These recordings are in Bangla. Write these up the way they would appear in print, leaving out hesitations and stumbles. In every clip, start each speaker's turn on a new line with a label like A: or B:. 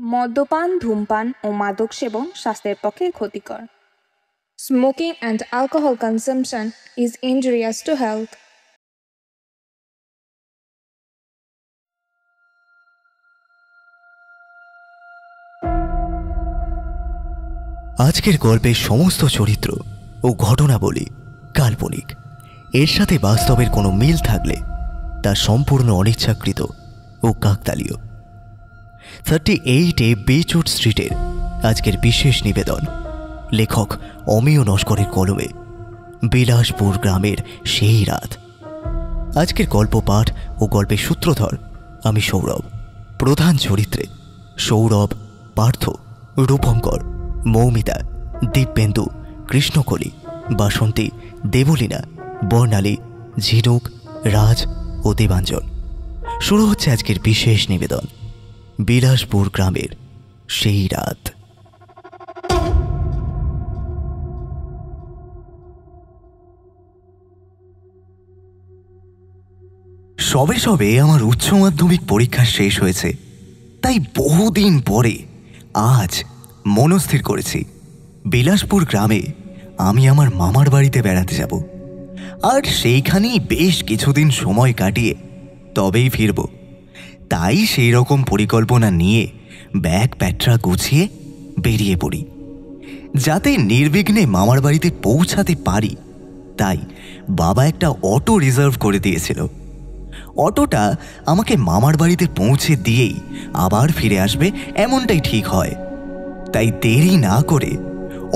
A: মদ্যপান, ধূমপান ও মাদক সেবন স্বাস্থ্যের পক্ষে ক্ষতিকর। Smoking and alcohol consumption is injurious to health.
B: আজকের গল্পের সমস্ত চরিত্র ও ঘটনাবলী কাল্পনিক। এর সাথে বাস্তবের কোনো মিল থাকলে তা সম্পূর্ণ অনিচ্ছাকৃত ও কাকতালীয়। 38 বিচউড স্ট্রিটের আজকের বিশেষ নিবেদন লেখক অমিয় নস্করের কলমে বিলাসপুর গ্রামের সেই রাত। আজকের গল্প পাঠ ও গল্পের সূত্রধর আমি সৌরভ। প্রধান চরিত্রে সৌরভ, পার্থ, রূপঙ্কর, মৌমিতা, দিব্যেন্দু, কৃষ্ণকলি, বাসন্তী, দেবলীনা, বর্ণালী, ঝিনুক, রাজ ও দেবাঞ্জন। শুরু হচ্ছে আজকের বিশেষ নিবেদন বিলাসপুর গ্রামের সেই রাত। সবে সবে আমার উচ্চ মাধ্যমিক পরীক্ষা শেষ হয়েছে, তাই বহুদিন পরে আজ মনস্থির করেছি বিলাসপুর গ্রামে আমি আমার মামার বাড়িতে বেড়াতে যাব, আর সেইখানেই বেশ কিছুদিন সময় কাটিয়ে তবেই ফিরব। তাই সেই রকম পরিকল্পনা নিয়ে ব্যাগ প্যাট্রা গুছিয়ে বেরিয়ে পড়ি, যাতে নির্বিঘ্নে মামার বাড়িতে পৌঁছাতে পারি। তাই বাবা একটা অটো রিজার্ভ করে দিয়েছিল। অটোটা আমাকে মামার বাড়িতে পৌঁছে দিয়েই আবার ফিরে আসবে এমনটাই ঠিক হয়। তাই দেরি না করে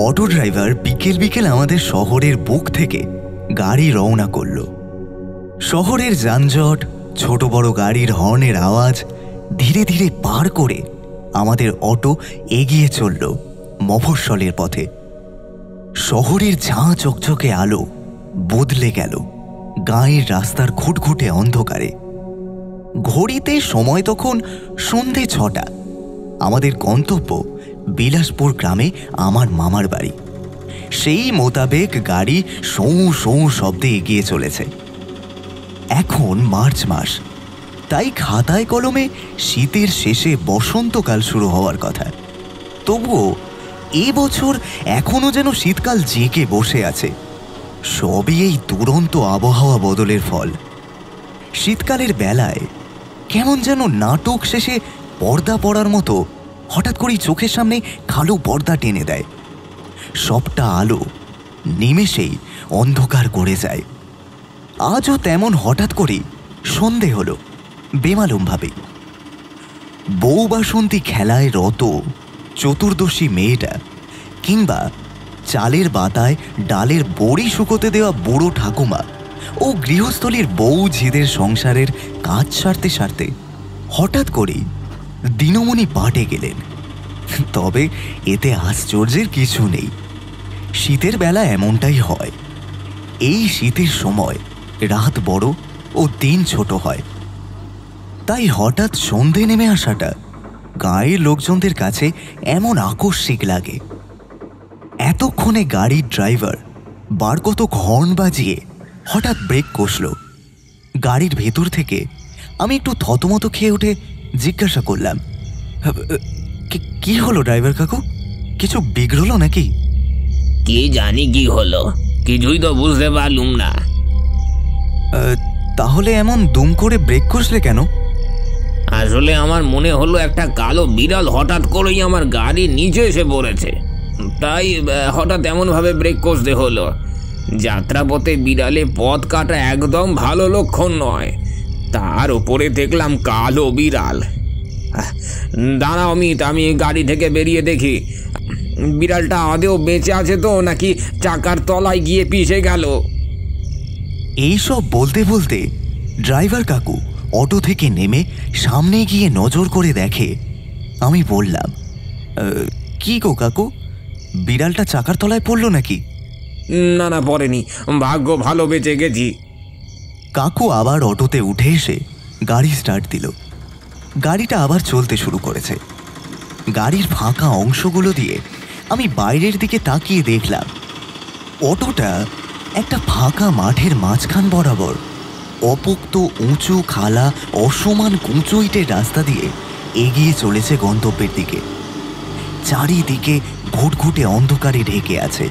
B: অটো ড্রাইভার বিকেল বিকেল আমাদের শহরের বুক থেকে গাড়ি রওনা করল। শহরের যানজট, ছোট বড় গাড়ির হর্নের আওয়াজ ধীরে ধীরে পার করে আমাদের অটো এগিয়ে চলল মফস্বলের পথে। শহরের ঝাঁ চকচকে আলো বদলে গেল গাঁয়ের রাস্তার ঘুটঘুটে অন্ধকারে। ঘড়িতে সময় তখন সন্ধে 6টা। আমাদের গন্তব্য বিলাসপুর গ্রামে আমার মামার বাড়ি। সেই মোতাবেক গাড়ি সৌ সৌ শব্দে এগিয়ে চলেছে। এখন মার্চ মাস, তাই খাতায় কলমে শীতের শেষে বসন্তকাল শুরু হওয়ার কথা। তবুও এবছর এখনো যেন শীতকাল জেগে বসে আছে। সবই এই দুরন্ত আবহাওয়া বদলের ফল। শীতকালের বেলায় কেমন যেন নাটক শেষে পর্দা পড়ার মতো হঠাৎ করেই চোখের সামনে কালো পর্দা টেনে দেয়। সবটা আলো নিমেষেই অন্ধকার করে যায়। আজও তেমন হঠাৎ করেই সন্ধে হলো বেমালুমভাবে। বউ বাসন্তী খেলায় রত চতুর্দশী মেয়েটা, কিংবা চালের বাতায় ডালের বড়ি শুকোতে দেওয়া বুড়ো ঠাকুমা ও গৃহস্থলীর বউ ঝিদের সংসারের কাজ সারতে সারতে হঠাৎ করেই দিনমণি পাটে গেলেন। তবে এতে আশ্চর্যের কিছু নেই। শীতের বেলা এমনটাই হয়। এই শীতের সময় রাত বড় ও দিন ছোট হয়। তাই হঠাৎ সন্ধে নেমে আসাটা গাঁয়ের লোকজনদের কাছে এমন আকস্মিক লাগে। এতক্ষণে গাড়ির ড্রাইভার বার কত হর্ন বাজিয়ে হঠাৎ ব্রেক কষল। গাড়ির ভেতর থেকে আমি একটু থতমত খেয়ে উঠে জিজ্ঞাসা করলাম, কি হলো ড্রাইভার কাকু? কিছু বিগড়ল নাকি?
C: কি জানি কি হলো, কিছুই তো বুঝতে পারলুম না।
B: তাহলে এমন দুম করে ব্রেক কষলে কেন?
C: আসলে আমার মনে হলো একটা কালো বিড়াল হঠাৎ করেই আমার গাড়ির নিচে এসে পড়েছে, তাই হঠাৎ এমনভাবে ব্রেক কষতে হলো। যাত্রাপথে বিড়ালে পথ কাটা একদম ভালো লক্ষণ নয়। তার উপরে দেখলাম কালো বিড়াল। দাঁড়াও অমিত, আমি গাড়ি থেকে বেরিয়ে দেখি বিড়ালটা আদেও বেঁচে আছে তো, নাকি চাকার তলায় গিয়ে পিষে গেল।
B: এইসব বলতে বলতে ড্রাইভার কাকু অটো থেকে নেমে সামনে গিয়ে নজর করে দেখে। আমি বললাম, কি গো কাকু, বিড়ালটা চাকার তলায় পড়লো নাকি?
C: না না, পড়েনি, ভাগ্য ভালো, বেঁচে গেছি।
B: কাকু আবার অটোতে উঠে এসে গাড়ি স্টার্ট দিল। গাড়িটা আবার চলতে শুরু করেছে। গাড়ির ফাঁকা অংশগুলো দিয়ে আমি বাইরের দিকে তাকিয়ে দেখলাম অটোটা একটা ফাঁকা মাঠের মাঝখান বরাবর অপোক্ত উঁচু খালা অসমান কুঁচো ইটের রাস্তা দিয়ে এগিয়ে চলেছে গন্তব্যের দিকে। চারিদিকে ঘুটঘুটে অন্ধকারে ঢেকে আছে।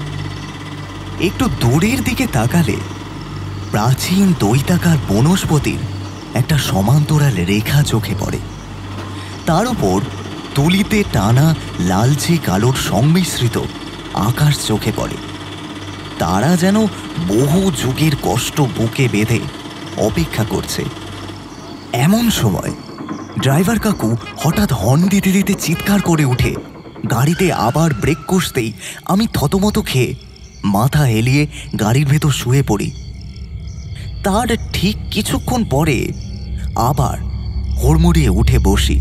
B: একটু দূরের দিকে তাকালে প্রাচীন দৈত্যাকার বনস্পতির একটা সমান্তরাল রেখা চোখে পড়ে। তার উপর তুলিতে টানা লালচে কালোর সংমিশ্রিত আকাশ চোখে পড়ে। তারা যেন বহু যুগের কষ্ট বুকে বেঁধে অপেক্ষা করছে। এমন সময় ড্রাইভার কাকু হঠাৎ হর্ন দিতে দিতে চিৎকার করে উঠে গাড়িতে আবার ব্রেক কষতেই আমি থতমত খেয়ে মাথা হেলিয়ে গাড়ির ভেতর শুয়ে পড়ি। তার ঠিক কিছুক্ষণ পরে আবার হুড়মুড়িয়ে উঠে বসি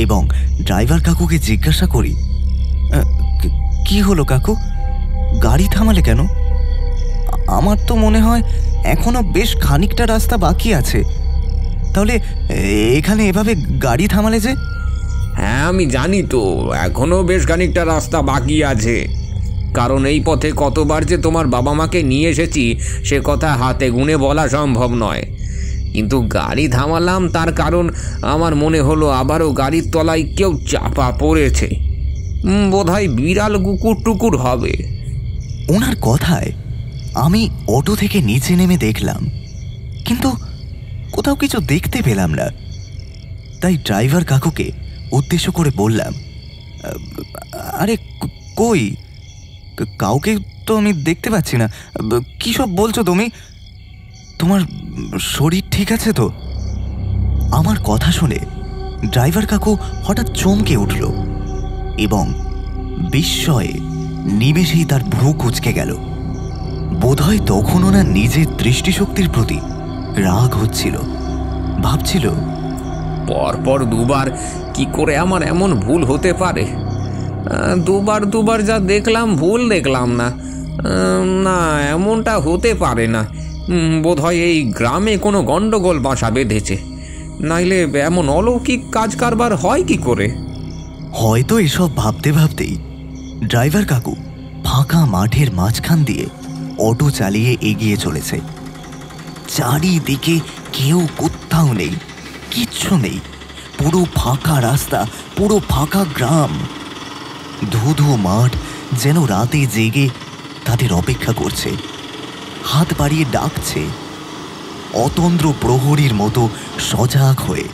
B: এবং ড্রাইভার কাকুকে জিজ্ঞাসা করি, কি হলো কাকু, গাড়ি থামালে কেন? আমার তো মনে হয় এখনো বেশ খানিকটা রাস্তা বাকি আছে। তাহলে এখানে এভাবে গাড়ি থামালে যে?
C: হ্যাঁ, আমি জানি তো এখনো বেশ খানিকটা রাস্তা বাকি আছে, কারণ এই পথে কতবার যে তোমার বাবা মাকে নিয়ে এসেছি সে কথা হাতে গুণে বলা সম্ভব নয়। কিন্তু গাড়ি থামালাম তার কারণ আমার মনে হলো আবারও গাড়ির তলায় কেউ চাপা পড়েছে। বোধহয় বিড়াল কুকুর টুকুর হবে।
B: ওনার কথায় আমি অটো থেকে নিচে নেমে দেখলাম, কিন্তু কোথাও কিছু দেখতে পেলাম না। তাই ড্রাইভার কাকুকে উদ্দেশ্য করে বললাম, আরে কই, কাউকে তো আমি দেখতে পাচ্ছি না। কী সব বলছো তুমি? তোমার শরীর ঠিক আছে তো? আমার কথা শুনে ড্রাইভার কাকু হঠাৎ চমকে উঠল এবং বিস্ময়ে নিমেষেই তার ভ্রু কুঁচকে গেল। বোধহয় তখন ওনার নিজের দৃষ্টিশক্তির প্রতি রাগ হচ্ছিল। ভাবছিল,
C: পরপর দুবার কি করে আমার এমন ভুল হতে পারে? দুবার যা দেখলাম ভুল দেখলাম না। না, এমনটা হতে পারে না। বোধহয় এই গ্রামে কোনো গণ্ডগোল বাসা বেঁধেছে, নাইলে এমন অলৌকিক কাজ কারবার হয় কি করে?
B: হয়তো এসব ভাবতে ভাবতেই ড্রাইভার কাকু ফাঁকা মাঠের মাঝখান দিয়ে অটো চালিয়ে এগিয়ে চলেছে। চারিদিকে কেউ কোথাও নেই, কিচ্ছু নেই, পুরো ফাঁকা রাস্তা, পুরো ফাঁকা গ্রাম। ধুধু মাঠ যেন রাতে জেগে তাদের অপেক্ষা করছে, হাত বাড়িয়ে ডাকছে। অতন্দ্র প্রহরীর মতো সজাগ হয়ে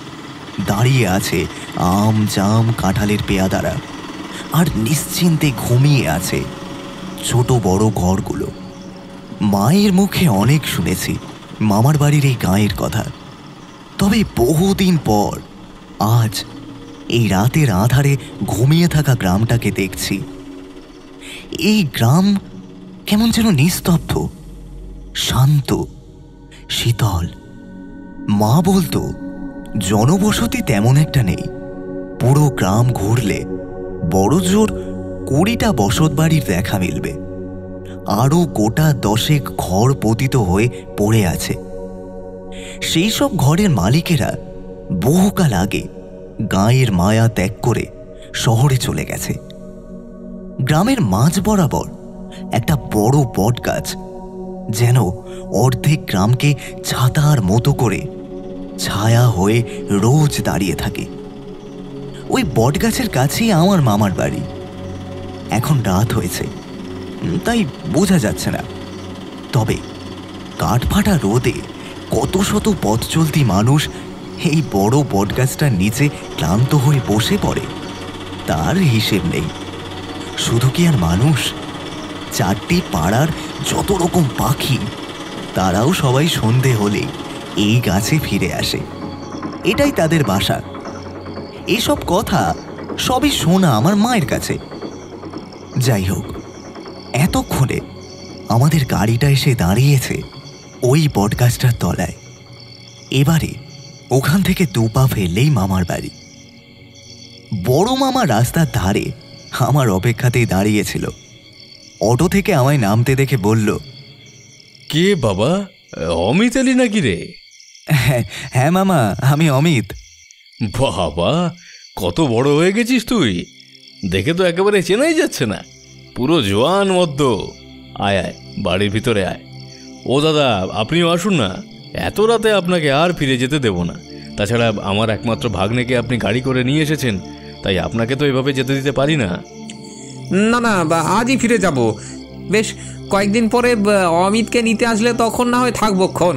B: দাঁড়িয়ে আছে আম জাম কাঁঠালের পেয়াদারা, আর নিশ্চিন্তে ঘুমিয়ে আছে ছোট বড় ঘরগুলো। মায়ের মুখে অনেক শুনেছি মামার বাড়ির এই গাঁয়ের কথা, তবে বহুদিন পর আজ এই রাতের আধারে ঘুমিয়ে থাকা গ্রামটাকে দেখছি। এই গ্রাম কেমন যেন নিস্তব্ধ, শান্ত, শীতল। মা বলতো জনবসতি তেমন একটা নেই। পুরো গ্রাম ঘুরলে বড় জোর 20টা বসত বাড়ির দেখা মিলবে। আরও গোটা 10 ঘর পতিত হয়ে পড়ে আছে। সেই সব ঘরের মালিকেরা বহুকাল আগে গাঁয়ের মায়া ত্যাগ করে শহরে চলে গেছে। গ্রামের মাঝ বরাবর একটা বড় বট গাছ যেন অর্ধেক গ্রামকে ছাতার মতো করে ছায়া হয়ে রোজ দাঁড়িয়ে থাকে। ওই বট গাছের কাছেই আমার মামার বাড়ি। এখন রাত হয়েছে তাই বোঝা যাচ্ছে না, তবে কাঠফাটা রোদে কত শত পথ চলতি মানুষ এই বড় বটগাছটার নিচে ক্লান্ত হয়ে বসে পড়ে তার হিসেব নেই। শুধু কি আর মানুষ, 4টি পাড়ার যত রকম পাখি তারাও সবাই সন্ধে হলে এই গাছে ফিরে আসে। এটাই তাদের বাসা। এসব কথা সবই শোনা আমার মায়ের কাছে। যাই হোক, এতক্ষণে আমাদের গাড়িটা এসে দাঁড়িয়েছে ওই বটগাছটার তলায়। এবারে ওখান থেকে 2 পা ফেললেই মামার বাড়ি। বড় মামা রাস্তার ধারে আমার অপেক্ষাতেই দাঁড়িয়েছিল। অটো থেকে আমায় নামতে দেখে বলল,
D: কে বাবা, অমিত এলি নাকি রে?
B: হ্যাঁ মামা, আমি অমিত।
D: বাবা, কত বড় হয়ে গেছিস তুই, দেখে তো একেবারে চেনাই যাচ্ছে না। পুরো জোয়ান মদ্য। আয় আয়, বাড়ির ভিতরে আয়। ও দাদা, আপনিও আসুন না, এত রাতে আপনাকে আর ফিরে যেতে দেব না। তাছাড়া আমার একমাত্র ভাগ্নেকে আপনি গাড়ি করে নিয়ে এসেছেন, তাই আপনাকে তো এভাবে যেতে দিতে পারি না।
C: না না, আজই ফিরে যাব। বেশ কয়েকদিন পরে অমিতকে নিতে আসলে তখন না হয় থাকবোক্ষণ।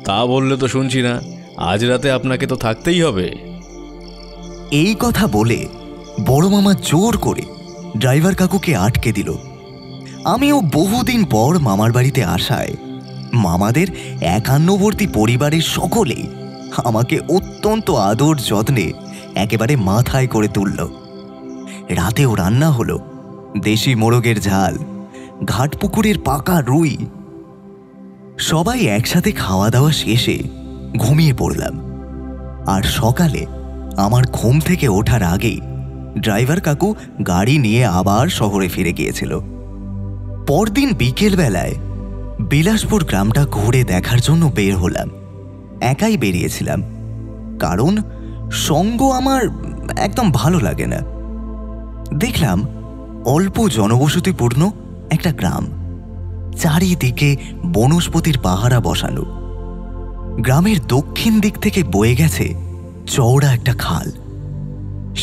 D: তা বললে তো শুনছি না। আজ রাতে আপনাকে তো থাকতেই হবে।
B: এই কথা বলে বড় মামা জোর করে ড্রাইভার কাকুকে আটকে দিল। আমিও বহুদিন পর মামার বাড়িতে আসায় মামাদের একান্নবর্তী পরিবারের সকলেই আমাকে অত্যন্ত আদর যত্নে একেবারে মাথায় করে তুলল। রাতেও রান্না হলো দেশি মোরগের ঝাল, ঘাটপুকুরের পাকা রুই। সবাই একসাথে খাওয়া দাওয়া শেষে ঘুমিয়ে পড়লাম। আর সকালে আমার ঘুম থেকে ওঠার আগেই ড্রাইভার কাকু গাড়ি নিয়ে আবার শহরে ফিরে গিয়েছিল। পরদিন বিকেলবেলায় বিলাসপুর গ্রামটা ঘুরে দেখার জন্য বের হলাম। একাই বেরিয়েছিলাম, কারণ সঙ্গ আমার একদম ভালো লাগে না। দেখলাম অল্প জনবসতিপূর্ণ একটা গ্রাম, চারিদিকে বনস্পতির পাহারা বসানো। গ্রামের দক্ষিণ দিক থেকে বয়ে গেছে চওড়া একটা খাল।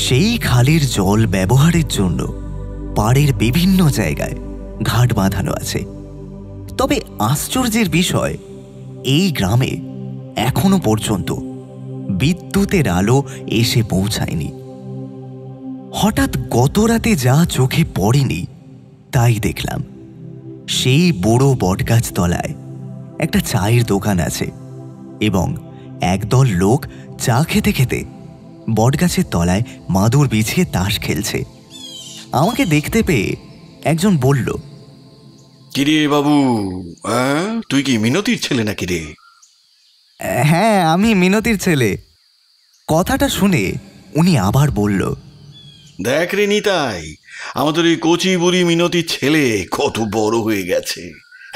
B: সেই খালের জল ব্যবহারের জন্য পাড়ের বিভিন্ন জায়গায় ঘাট বাঁধানো আছে। তবে আশ্চর্যের বিষয়, এই গ্রামে এখনো পর্যন্ত বিদ্যুতের আলো এসে পৌঁছায়নি। হঠাৎ গত রাতে যা চোখে পড়েনি তাই দেখলাম। সেই বড় বটগাছ তলায় একটা চায়ের দোকান আছে এবং একদল লোক চা খেতে খেতে বটগাছের তলায় মাদুর বিছিয়ে তাস খেলছে। আমাকে দেখতে পেয়ে একজন বলল,
E: কিরে বাবু, তুই কি মিনতির ছেলে নাকি রে?
B: হ্যাঁ, আমি মিনতির ছেলে। কথাটা শুনে উনি আবার বলল,
E: দেখ রে নিতাই, আমাদের এই কচি বুড়ি মিনতির ছেলে কত বড় হয়ে গেছে,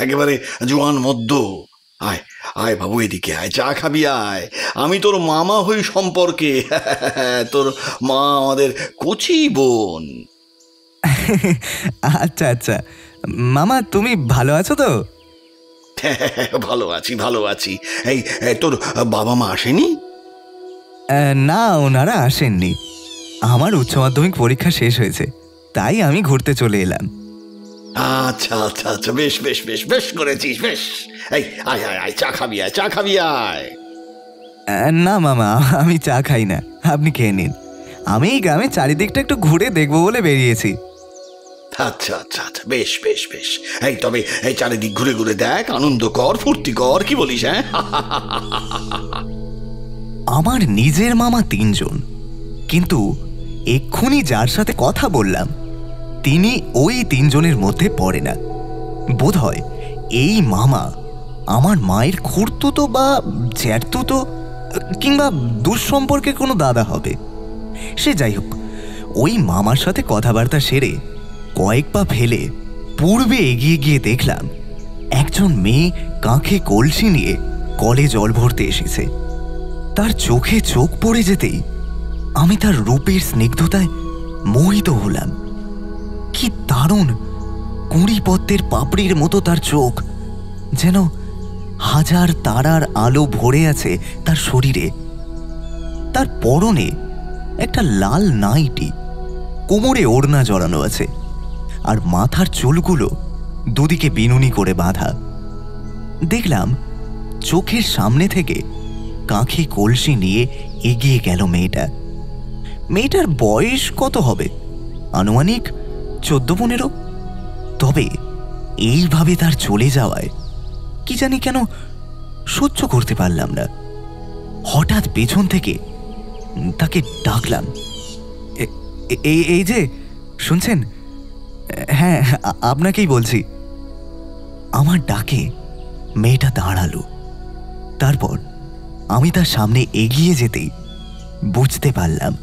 E: একেবারে জোয়ান মদ্য। আয় আয় বাবু, এদিকে আয়, চা খাবি আয়। আমি তোর মামা হই সম্পর্কে, তোর মা আমাদের কচি বোন।
B: আচ্ছা আচ্ছা মামা, তুমি ভালো আছো তো?
E: ভালো আছি, ভালো আছি। এই তোর বাবা মা আসেনি?
B: না, ওনারা আসেননি। আমার উচ্চ মাধ্যমিক পরীক্ষা শেষ হয়েছে, তাই আমি ঘুরতে চলে এলাম।
E: আচ্ছা আচ্ছা আচ্ছা, বেশ বেশ বেশ বেশ করেছিস, বেশ। এই আয় আয় আয়, চা খাবি আয়, চা খাবি আয়।
B: না মামা, আমি চা খাই না, আপনি খেয়ে নিন। আমি এই গ্রামের চারিদিকটা একটু ঘুরে দেখবো বলে বেরিয়েছি।
E: আচ্ছা আচ্ছা আচ্ছা, বেশ বেশ বেশ। এই তবে এই চারিদিক ঘুরে ঘুরে দেখ, আনন্দ কর, ফুর্তি কর, কি বলিস? হ্যাঁ,
B: আমার নিজের মামা 3 জন, কিন্তু এক্ষুনি যার সাথে কথা বললাম তিনি ওই 3 জনের মধ্যে পড়ে না। বোধহয় এই মামা আমার মায়ের খুড়তুতো বা জ্যাঠতুতো কিংবা দুঃসম্পর্কে কোনো দাদা হবে। সে যাই হোক, ওই মামার সাথে কথাবার্তা সেরে কয়েক পা ফেলে পূর্বে এগিয়ে গিয়ে দেখলাম একজন মেয়ে কাঁখে কলসি নিয়ে কলে জল ভরতে এসেছে। তার চোখে চোখ পড়ে যেতেই আমি তার রূপের স্নিগ্ধতায় মোহিত হলাম। কি দারুণ কুঁড়িপত্রের পাপড়ির মতো তার চোখ, যেন হাজার তারার আলো ভরে আছে তার শরীরে। তার পরনে একটা লাল নাইটি, কোমরে ওড়না জড়ানো আছে, আর মাথার চুলগুলো দুদিকে বিনুনি করে বাঁধা। দেখলাম চোখের সামনে থেকে কাঁখে কলসি নিয়ে এগিয়ে গেল মেয়েটা। মেয়েটার বয়স কত হবে? আনুমানিক 14-15। তবে এইভাবে তার চলে যাওয়ায় কি জানি কেন সহ্য করতে পারলাম না। হঠাৎ পেছন থেকে তাকে ডাকলাম, এই যে শুনছেন? হ্যাঁ, আপনাকেই বলছি। আমার ডাকে মেয়েটা দাঁড়ালো। তারপর আমি তার সামনে এগিয়ে যেতেই বুঝতে পারলাম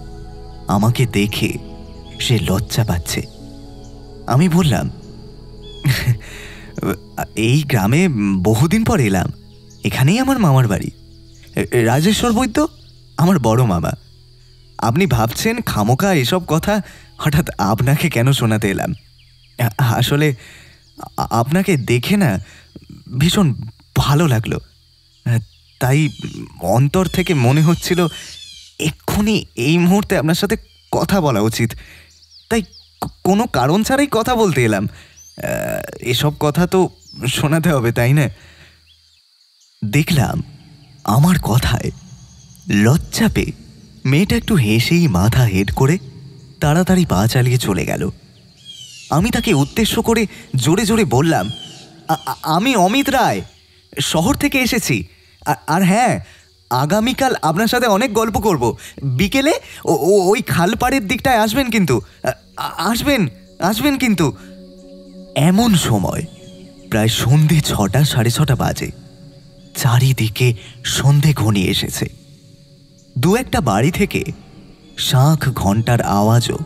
B: আমাকে দেখে সে লজ্জা পাচ্ছে। আমি বললাম, এই গ্রামে বহুদিন পর এলাম, এখানেই আমার মামার বাড়ি। রাজেশ্বর বৈদ্য আমার বড় মামা। আপনি ভাবছেন খামোকা এসব কথা হঠাৎ আপনাকে কেন শোনাতে এলাম। আসলে আপনাকে দেখে না ভীষণ ভালো লাগলো, তাই অন্তর থেকে মনে হচ্ছিল এক্ষুনি এই মুহূর্তে আপনার সাথে কথা বলা উচিত। তাই কোনো কারণ ছাড়াই কথা বলতে এলাম। এসব কথা তো শোনাতে হবে, তাই না? দেখলাম আমার কথায় লজ্জা পেয়ে মেয়েটা একটু হেসেই মাথা হেড করে তাড়াতাড়ি পা চালিয়ে চলে গেল। আমি তাকে উদ্দেশ্য করে জোরে জোরে বললাম, আমি অমিত রায়, শহর থেকে এসেছি। আর হ্যাঁ, আগামীকাল আপনার সাথে অনেক গল্প করব। বিকেলে ওই খালপাড়ের দিকটায় আসবেন কিন্তু, আসবেন কিন্তু। এমন সময় প্রায় সন্ধে 6টা 6:30 বাজে। চারিদিকে সন্ধে ঘনিয়ে এসেছে। দু একটা বাড়ি থেকে শাঁখ ঘণ্টার আওয়াজও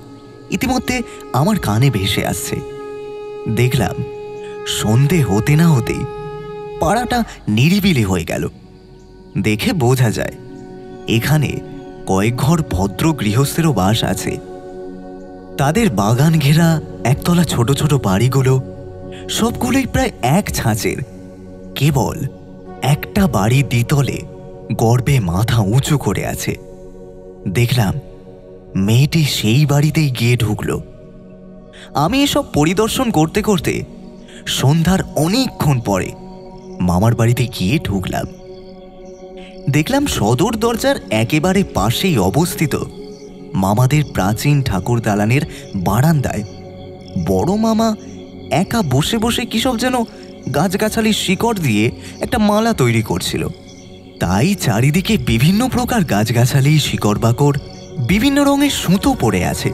B: ইতিমধ্যে আমার কানে ভেসে আসছে। দেখলাম সন্ধে হতে না হতেই পাড়াটা নিরিবিলি হয়ে গেল। দেখে বোঝা যায় এখানে কয়েক ঘর ভদ্র গৃহস্থেরও বাস আছে। তাদের বাগান ঘেরা একতলা ছোট ছোট বাড়িগুলো সবগুলোই প্রায় এক ছাঁচের। কেবল একটা বাড়ি দ্বিতলে গর্বে মাথা উঁচু করে আছে। দেখলাম মেয়েটি সেই বাড়িতেই গিয়ে ঢুকল। আমি এসব পরিদর্শন করতে করতে সন্ধ্যার অনেকক্ষণ পরে মামার বাড়িতে গিয়ে ঢুকলাম। দেখলাম সদর দরজার একেবারে পাশেই অবস্থিত মামাদের প্রাচীন ঠাকুর দালানের বারান্দায় বড় মামা একা বসে বসে কিসব যেন গাছগাছালির শিকড় দিয়ে একটা মালা তৈরি করছিল। তাই চারিদিকে বিভিন্ন প্রকার গাছগাছালি, শিকড় বাকড়, বিভিন্ন রঙের সুতো পড়ে আছে।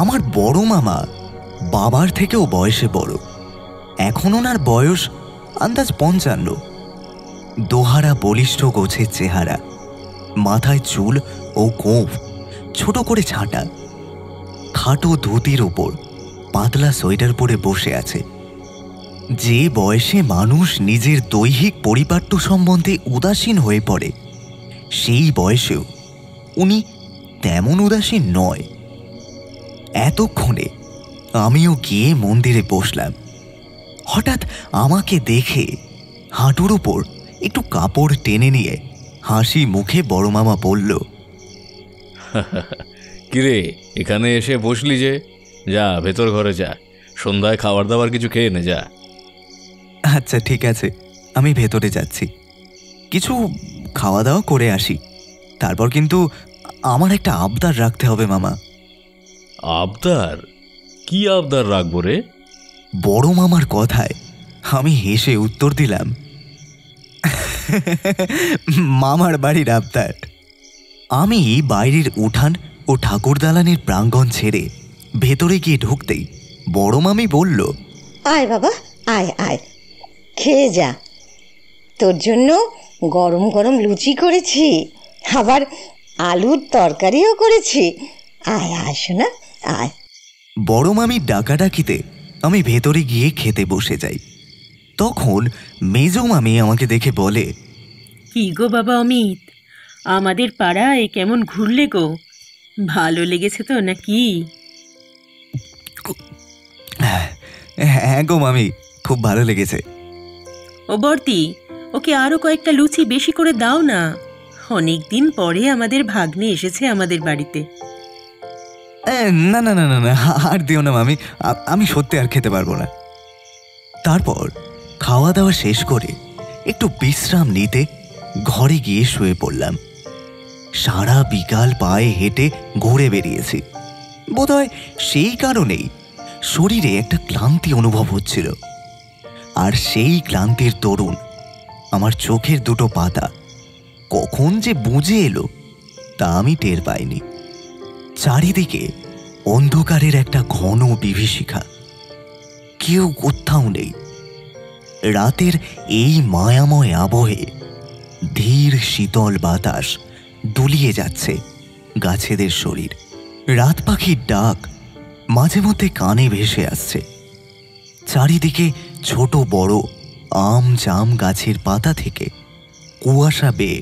B: আমার বড় মামা বাবার থেকেও বয়সে বড়। এখন ওনার বয়স আন্দাজ 55। দোহারা বলিষ্ঠ গোছের চেহারা, মাথায় চুল ও গোঁফ ছোট করে ছাঁটা। খাটো ধুতির উপর পাতলা সোয়েটার পরে বসে আছে। যে বয়সে মানুষ নিজের দৈহিক পরিপাট্য সম্বন্ধে উদাসীন হয়ে পড়ে, সেই বয়সেও উনি তেমন উদাসীন নয়। এতক্ষণে আমিও গিয়ে মন্দিরে বসলাম। হঠাৎ আমাকে দেখে হাঁটুর উপর একটু কাপড় টেনে নিয়ে হাসি মুখে বড় মামা বলল,
D: কিরে, এখানে এসে বসলি যে? যা ভেতর ঘরে যা, সন্ধ্যায় খাবার দাবার কিছু খেয়ে নে যা।
B: আচ্ছা ঠিক আছে, আমি ভেতরে যাচ্ছি, কিছু খাওয়া দাওয়া করে আসি। তারপর কিন্তু আমার একটা আবদার রাখতে হবে মামা।
D: আবদার? কি আবদার রাখবো রে?
B: বড় মামার কথায় আমি হেসে উত্তর দিলাম, মামার বাড়ির আবদার। আমি বাইরের উঠান ও ঠাকুর দালানের প্রাঙ্গণ ছেড়ে ভেতরে গিয়ে ঢুকতেই বড় মামি বলল,
F: আয় বাবা, আয় আয়, খেয়ে যা। তোর জন্য গরম গরম লুচি করেছি, আবার আলুর তরকারিও করেছি। আয় আয় শোনা, আয়।
B: বড় মামির ডাকাডাকিতে আমি ভেতরে গিয়ে খেতে বসে যাই। তখন মেজো মামি আমাকে দেখে বলে,
G: কি গো বাবা অমিত, আমাদের পাড়ায় কেমন ঘুরলে গো? ভালো লেগেছে তো নাকি?
B: হ্যাঁ গো মামি, খুব ভালো লেগেছে।
G: ও বর্তি, ওকে আরও কয়েকটা লুচি বেশি করে দাও না। অনেক দিন পরে আমাদের ভাগ্নে এসেছে আমাদের বাড়িতে।
B: না না না না না, আর দিও না মামি, আমি সত্যি আর খেতে পারবো না। তারপর খাওয়া দাওয়া শেষ করে একটু বিশ্রাম নিতে ঘরে গিয়ে শুয়ে পড়লাম। সারা বিকাল পায়ে হেঁটে ঘুরে বেরিয়েছি, বোধহয় সেই কারণেই শরীরে একটা ক্লান্তি অনুভব হচ্ছিল। আর সেই ক্লান্তির দরুন আমার চোখের দুটো পাতা কখন যে বুজে এলো তা আমি টের পাইনি। চারিদিকে অন্ধকারের একটা ঘন বিভীষিকা, কেউ কোথাও নেই। রাতের এই মায়াময় আবহে ধীর শীতল বাতাস দুলিয়ে যাচ্ছে গাছেদের শরীর। রাত পাখির ডাক মাঝে মধ্যে কানে ভেসে আসছে। চারিদিকে ছোট বড় আম জাম গাছের পাতা থেকে কুয়াশা বেয়ে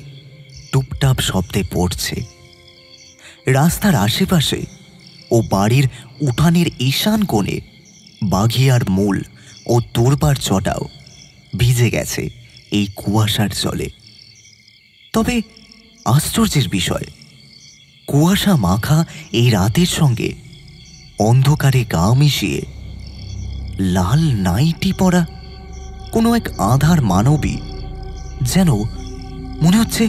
B: টুপটাপ শব্দে পড়ছে। রাস্তার আশেপাশে ও বাড়ির উঠানের ঈশান কোণে বাঘিয়ার মূল ও দুর্বার চটাও ভিজে গেছে এই কুয়াশার জলে। তবে আশ্চর্যের বিষয়, কুয়াশা মাখা এই রাতের সঙ্গে অন্ধকারে গা মিশিয়ে লাল নাইটি পরা কোনো এক আধার মানবী যেন মনে হচ্ছে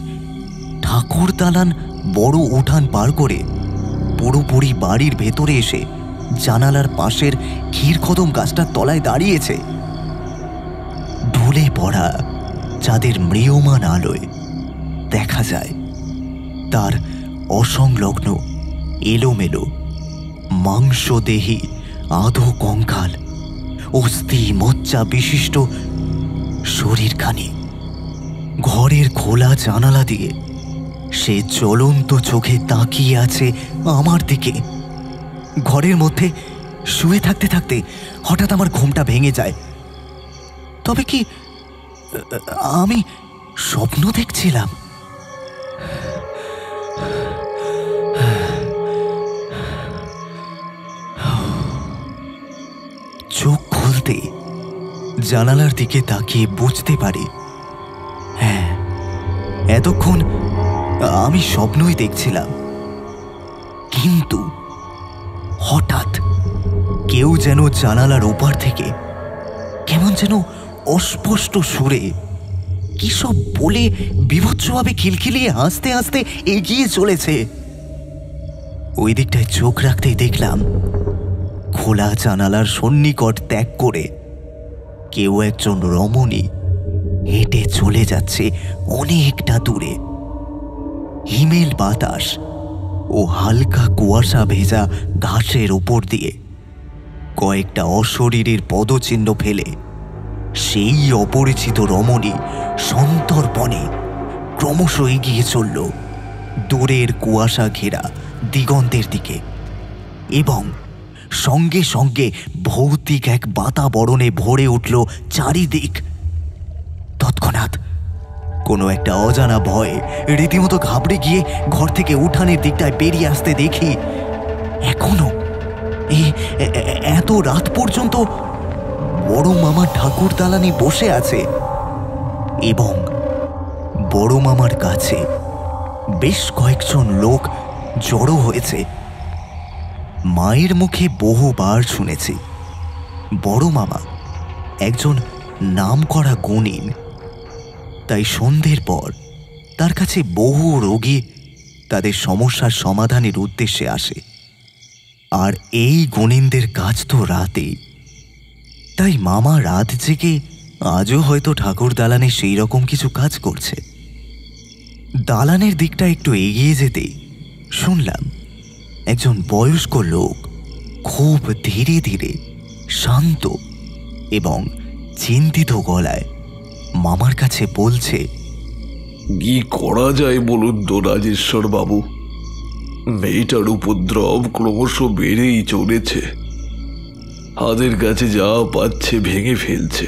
B: ঠাকুর দালান বড় উঠান পার করে পুরোপুরি বাড়ির ভেতরে এসে জানালার পাশের ক্ষীরকদম গাছটার তলায় দাঁড়িয়েছে। ঢলে পড়া চাঁদের ম্রিয়মান আলোয় দেখা যায় তার অসংলগ্ন এলোমেলো মাংসদেহী আধো কঙ্কাল অস্থি মজ্জা বিশিষ্ট শরীরখানি। ঘরের খোলা জানালা দিয়ে সে জ্বলন্ত চোখে তাকিয়ে আছে আমার দিকে। ঘরের মধ্যে শুয়ে থাকতে থাকতে হঠাৎ আমার ঘুমটা ভেঙে যায়। তবে কি আমি স্বপ্ন দেখছিলাম? চোখ খুলতে জানালার দিকে তাকিয়ে বুঝতে পারি, হ্যাঁ, এতক্ষণ আমি স্বপ্নই দেখছিলাম। কিন্তু হঠাৎ কেউ যেন জানালার ওপার থেকে কেমন যেন অস্পষ্ট সুরে কি সব বলে বিভৎসভাবে খিলখিলিয়ে হাসতে হাসতে এগিয়ে চলেছে। ওই দিকটায় চোখ রাখতেই দেখলাম খোলা জানালার সন্নিকট ত্যাগ করে কেউ একজন রমণী হেঁটে চলে যাচ্ছে অনেকটা দূরে। হিমেল বাতাস ও হালকা কুয়াশা ভেজা ঘাসের উপর দিয়ে কয়েকটা অশরীরের পদচিহ্ন ফেলে সেই অপরিচিত রমণী সন্তর্পণে ক্রমশ এগিয়ে চলল দূরের কুয়াশা ঘেরা দিগন্তের দিকে, এবং সঙ্গে সঙ্গে ভৌতিক এক বাতাবরণে ভরে উঠল চারিদিক। তৎক্ষণাৎ কোনো একটা অজানা ভয়ে রীতিমতো ঘাবড়ে গিয়ে ঘর থেকে উঠানের দিকটায় বেরিয়ে আসতে দেখি এখনো এত রাত পর্যন্ত বড় মামা ঠাকুর দালানে বসে আছে, এবং বড় মামার কাছে বেশ কয়েকজন লোক জড়ো হয়েছে। মায়ের মুখে বহুবার শুনেছি বড় মামা একজন নামকরা গুণিন, তাই সন্ধ্যের পর তার কাছে বহু রোগী তাদের সমস্যার সমাধানের উদ্দেশ্যে আসে। আর এই গুণিনদের কাজ তো রাতে, তাই মামা রাত জেগে আজও হয়তো ঠাকুর দালানে সেই রকম কিছু কাজ করছে। দালানের দিকটা একটু এগিয়ে যেতেই শুনলাম একজন বয়স্ক লোক খুব ধীরে ধীরে শান্ত এবং চিন্তিত গলায় মামার কাছে বলছে,
H: কি করা যায় বলুন তো রাজেশ্বর বাবু? মেয়েটার উপদ্রব ক্রমশ বেড়েই চলেছে। হাতের কাছে যা পাচ্ছে ভেঙে ফেলছে,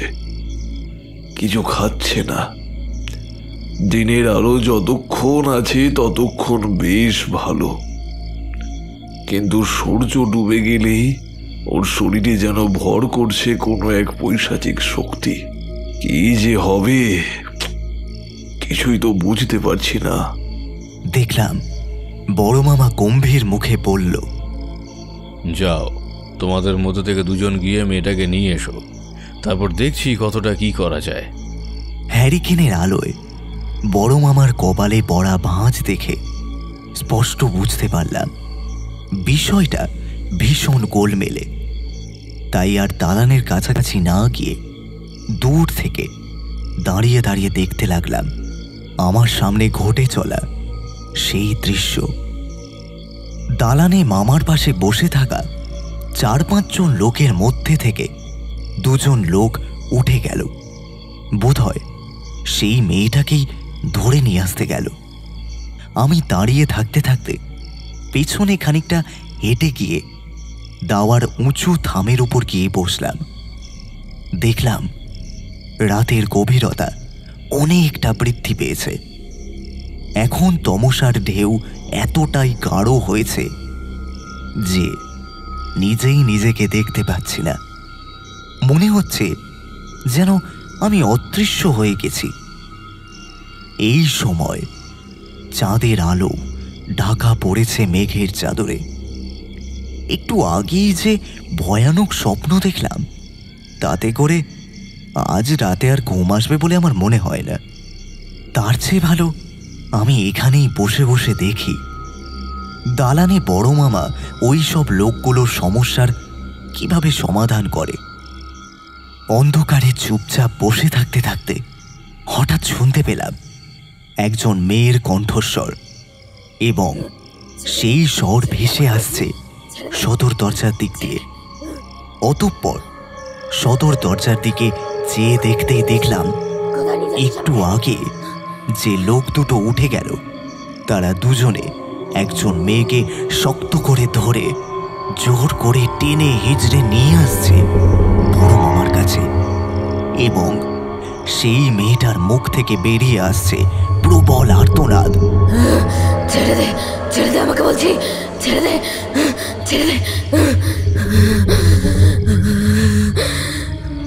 H: কিছু খাচ্ছে না। দিনের আলো যতক্ষণ আছে ততক্ষণ বেশ ভালো, কিন্তু সূর্য ডুবে গেলেই ওর শরীরে যেন ভর করছে কোনো এক পৈশাচিক শক্তি। কি যে হবে কিছুই তো বুঝতে পারছি না।
B: দেখলাম বড় মামা গম্ভীর মুখে বলল,
D: যাও, তোমাদের মধ্যে থেকে দুজন গিয়ে মেয়েটাকে নিয়ে এসো, তারপর দেখছি কতটা কি করা যায়।
B: হ্যারিকেনের আলোয় বড় মামার কপালে পড়া ভাঁজ দেখে স্পষ্ট বুঝতে পারলাম বিষয়টা ভীষণ গোলমেলে। তাই আর দালানের কাছাকাছি না গিয়ে দূর থেকে দাঁড়িয়ে দাঁড়িয়ে দেখতে লাগলাম আমার সামনে ঘটে চলা সেই দৃশ্য। দালানে মামার পাশে বসে থাকা 4-5 জন লোকের মধ্যে থেকে 2 জন লোক উঠে গেল। বোধহয় সেই মেয়েটাকেই ধরে নিয়ে আসতে গেল। আমি দাঁড়িয়ে থাকতে থাকতে পেছনে খানিকটা হেঁটে গিয়ে দাওয়ার উঁচু থামের উপর গিয়ে বসলাম। দেখলাম রাতের গভীরতা অনেকটা বৃদ্ধি পেয়েছে। এখন তমসার ঢেউ এতটাই গাঢ় হয়েছে যে নিজেই নিজেকে দেখতে পাচ্ছি না। মনে হচ্ছে যেন আমি অদৃশ্য হয়ে গেছি। এই সময় চাঁদের আলো ঢাকা পড়েছে মেঘের চাদরে। একটু আগেই যে ভয়ানক স্বপ্ন দেখলাম, তাতে করে আজ রাতে আর ঘুম আসবে বলে আমার মনে হয় না। তার চেয়ে ভালো আমি এখানেই বসে বসে দেখি দালানে বড় মামা ওই সব লোকগুলোর সমস্যার কিভাবে সমাধান করে। অন্ধকারে চুপচাপ বসে থাকতে থাকতে হঠাৎ শুনতে পেলাম একজন মেয়ের কণ্ঠস্বর, এবং সেই স্বর ভেসে আসছে সদর দরজার দিক দিয়ে। অতঃপর সদর দরজার দিকে চেয়ে দেখতেই দেখলাম একটু আগে যে লোক দুটো উঠে গেল, তারা দুজনে একজন মেয়েকে শক্ত করে ধরে জোর করে টেনে হিজড়ে নিয়ে আসছে বড় মামার কাছে, এবং সেই মেয়েটার মুখ থেকে বেরিয়ে আসছে প্রবল আর্তনাদ।
I: ছেড়ে দে, ছেড়ে দে আমাকে বলছি, ছেড়ে দে, ছেড়ে দে।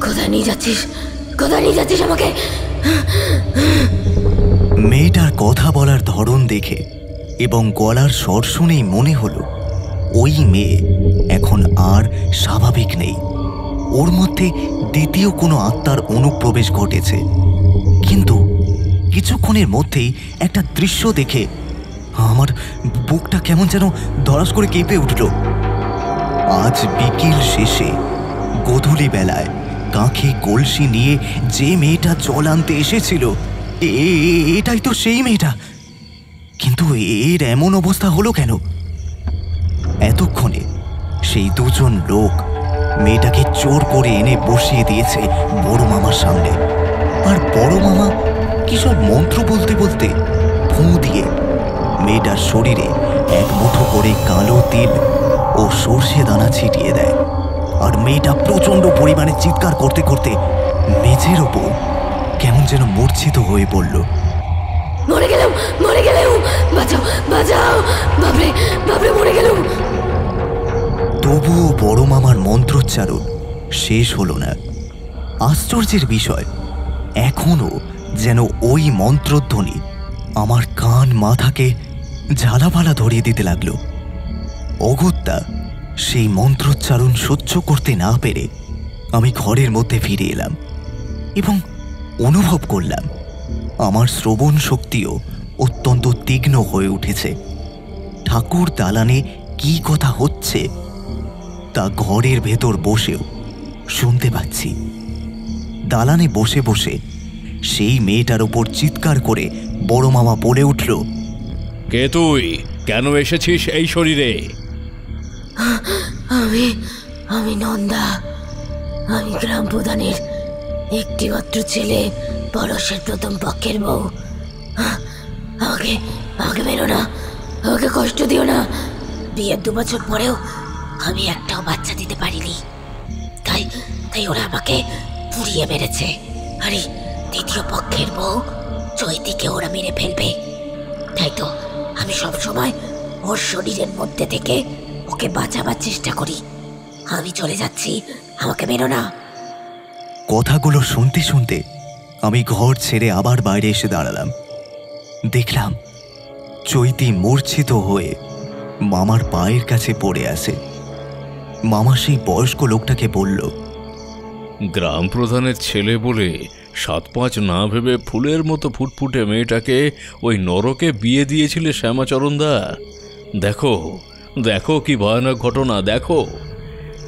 I: কোথায় নিয়ে যাচ্ছিস, কোথায় নিয়ে যাচ্ছিস আমাকে?
B: মেয়েটার কথা বলার ধরন দেখে এবং গলার স্বর শুনেই মনে হলো ওই মেয়ে এখন আর স্বাভাবিক নেই। ওর মধ্যে দ্বিতীয় কোনো আত্মার অনুপ্রবেশ ঘটেছে। কিন্তু কিছুক্ষণের মধ্যেই একটা দৃশ্য দেখে আমার বুকটা কেমন যেন ধরাস করে কেঁপে উঠল। আজ বিকেল শেষে গোধূলি বেলায় কাঁখে কলসি নিয়ে যে মেয়েটা জল আনতে এসেছিল, এটাই তো সেই মেয়েটা। কিন্তু এর এমন অবস্থা হলো কেন? এতক্ষণে সেই দুজন লোক মেয়েটাকে জোর করে এনে বসিয়ে দিয়েছে বড় মামার সামনে। আর বড় মামা কিসব মন্ত্র বলতে বলতে ফুঁ দিয়ে মেয়েটার শরীরে এক মুঠো করে কালো তিল ও সর্ষে দানা ছিটিয়ে দেয়। আর মেয়েটা প্রচন্ড পরিমাণে চিৎকার করতে করতে মেঝের ওপর কেমন যেন মূর্ছিত হয়ে পড়ল।
I: মরে গেলাম, মরে গেলাম, বাঁচাও, বাঁচাও, বাপরে, বাপরে, মরে গেলাম।
B: তবুও বড় মামার মন্ত্রোচ্চারণ শেষ হলো না। আশ্চর্যের বিষয়, এখনো যেন ওই মন্ত্রধ্বনি আমার কান মাথাকে ঝালাপালা ধরিয়ে দিতে লাগলো। অগত্যা সেই মন্ত্রোচ্চারণ সহ্য করতে না পেরে আমি ঘরের মধ্যে ফিরে এলাম এবং অনুভব করলাম আমার শ্রবণ শক্তিও অত্যন্ত তীক্ষ্ণ হয়ে উঠেছে। ঠাকুর দালানে কি কথা হচ্ছে তা ঘরের ভেতর বসেও শুনতে পাচ্ছি। দালানে বসে বসে সেই মেয়েটার ওপর চিৎকার করে বড় মামা বলে উঠল,
D: কে তুই? কেন এসেছিস এই শরীরে?
I: আমি নন্দা, আমি গ্রাম প্রধানের একটি মাত্র ছেলে, পরশের প্রথম পক্ষের বউ। আমাকে আমাকে মেরো না, আমাকে কষ্ট দিও না। বিয়ের 2 বছর পরেও আমি একটাও বাচ্চা দিতে পারিনি, তাই তাই ওরা আমাকে পুড়িয়ে মেরেছে। আরে দ্বিতীয় পক্ষের বউ চৈতিকে ওরা মেরে ফেলবে, তাই তো আমি সব সময় ওর শরীরের মধ্যে থেকে ওকে বাঁচাবার চেষ্টা করি। আমি চলে যাচ্ছি, আমাকে মেরো না।
B: কথাগুলো শুনতে শুনতে আমি ঘর ছেড়ে আবার বাইরে এসে দাঁড়ালাম। দেখলাম চৈতি মূর্ছিত হয়ে মামার পায়ের কাছে পড়ে আছে। মামা সেই বয়স্ক লোকটাকে বলল,
D: গ্রাম প্রধানের ছেলে বলে 7-5 না ভেবে ফুলের মতো ফুটফুটে মেয়েটাকে ওই নরকে বিয়ে দিয়েছিলে শ্যামাচরণদা। দেখো দেখো কি ভয়ানক ঘটনা। দেখো,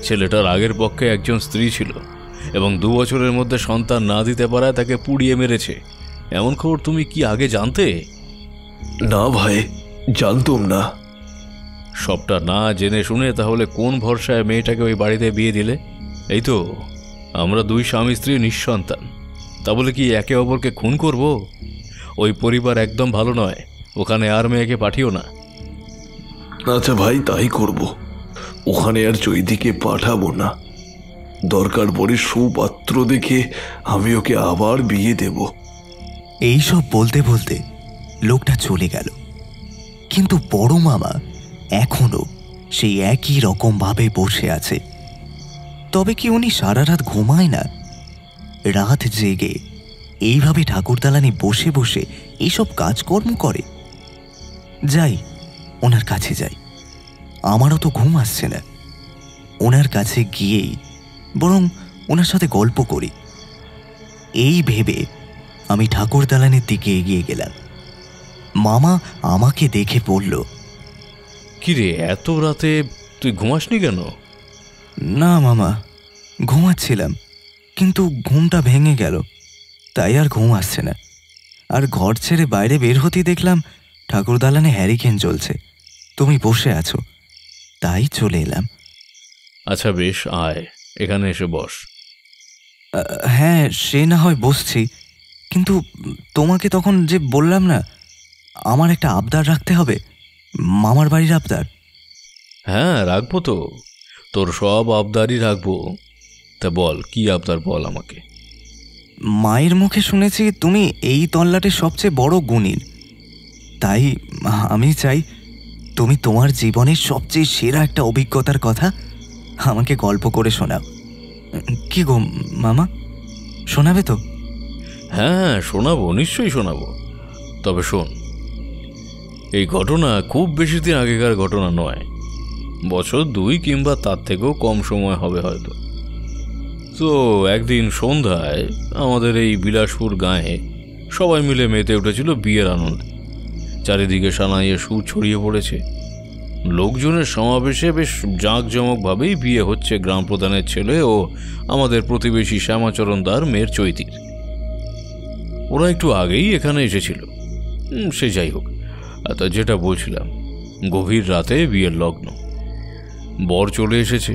D: ছেলেটার আগের পক্ষে একজন স্ত্রী ছিল এবং 2 বছরের মধ্যে সন্তান না দিতে পারায় তাকে পুড়িয়ে মেরেছে। এমন খবর তুমি কি আগে জানতে?
H: না ভাই, জানতাম না।
D: সবটা না জেনে শুনে তাহলে কোন ভরসায় মেয়েটাকে ওই বাড়িতে বিয়ে দিলে? এই তো আমরা 2 স্বামী স্ত্রী নিঃসন্তান, তা বলে কি একে অপরকে খুন করব? ওই পরিবার একদম ভালো নয়, ওখানে আর মেয়েকে পাঠিও না।
H: আচ্ছা ভাই, তাই করব। ওখানে আর চৈতিকে পাঠাবো না। দরকার পড়ে সুপাত্র দেখে আমি ওকে আবার বিয়ে দেব।
B: এইসব বলতে বলতে লোকটা চলে গেল। কিন্তু বড় মামা এখনো সেই একই রকম ভাবে বসে আছে। তবে কি উনি সারা রাত ঘুমায় না? রাত জেগে এইভাবে ঠাকুরদালানে বসে বসে এইসব কাজকর্ম করে? যাই, ওনার কাছে যাই। আমারও তো ঘুম আসছে না। ওনার কাছে গিয়েই বরং ওনার সাথে গল্প করি, এই ভেবে আমি ঠাকুর দালানের দিকে এগিয়ে গেলাম। মামা আমাকে দেখে বলল,
D: কিরে, এত রাতে তুই ঘুমাসনি কেন?
B: না মামা, ঘুমাচ্ছিলাম, কিন্তু ঘুমটা ভেঙে গেল, তাই আর ঘুম আসছে না। আর ঘর ছেড়ে বাইরে বের হতেই দেখলাম ঠাকুর দালানে হ্যারিকেন জ্বলছে, তুমি বসে আছো, তাই চলে এলাম।
D: আচ্ছা বেশ, আয় এখানে এসে বস।
B: হ্যাঁ, সে না হয় বসছি, কিন্তু তোমাকে তখন যে বললাম না আমার একটা আবদার রাখতে হবে, মামার বাড়ির আবদার।
D: হ্যাঁ রাখবো তো, তোর সব আবদারই রাখবো। তা বল, কি আবদার বল আমাকে।
B: মায়ের মুখে শুনেছি তুমি এই তল্লাটের সবচেয়ে বড় গুণী, তাই আমি চাই তুমি তোমার জীবনের সবচেয়ে সেরা একটা অভিজ্ঞতার কথা আমাকে গল্প করে শোনাও। কি গো মামা, শোনাবে তো?
D: হ্যাঁ শোনাবো, নিশ্চয়ই শোনাবো। তবে শোন, এই ঘটনা খুব বেশি দিন আগেকার ঘটনা নয়, বছর 2 কিংবা তার থেকেও কম সময় হবে হয়তো। তো একদিন সন্ধ্যায় আমাদের এই বিলাসপুর গাঁয়ে সবাই মিলে মেতে উঠেছিল বিয়ের আনন্দে। চারিদিকে সানাইয়ের সুর ছড়িয়ে পড়েছে, লোকজনের সমাবেশে বেশ জাঁকজমকভাবেই বিয়ে হচ্ছে গ্রাম প্রধানের ছেলে ও আমাদের প্রতিবেশী শ্যামাচরণ দার মেয়ের চৈতির। ওরা একটু আগেই এখানে এসেছিল। সে যাই হোক, তা যেটা বলছিলাম, গভীর রাতে বিয়ের লগ্ন। বর চলে এসেছে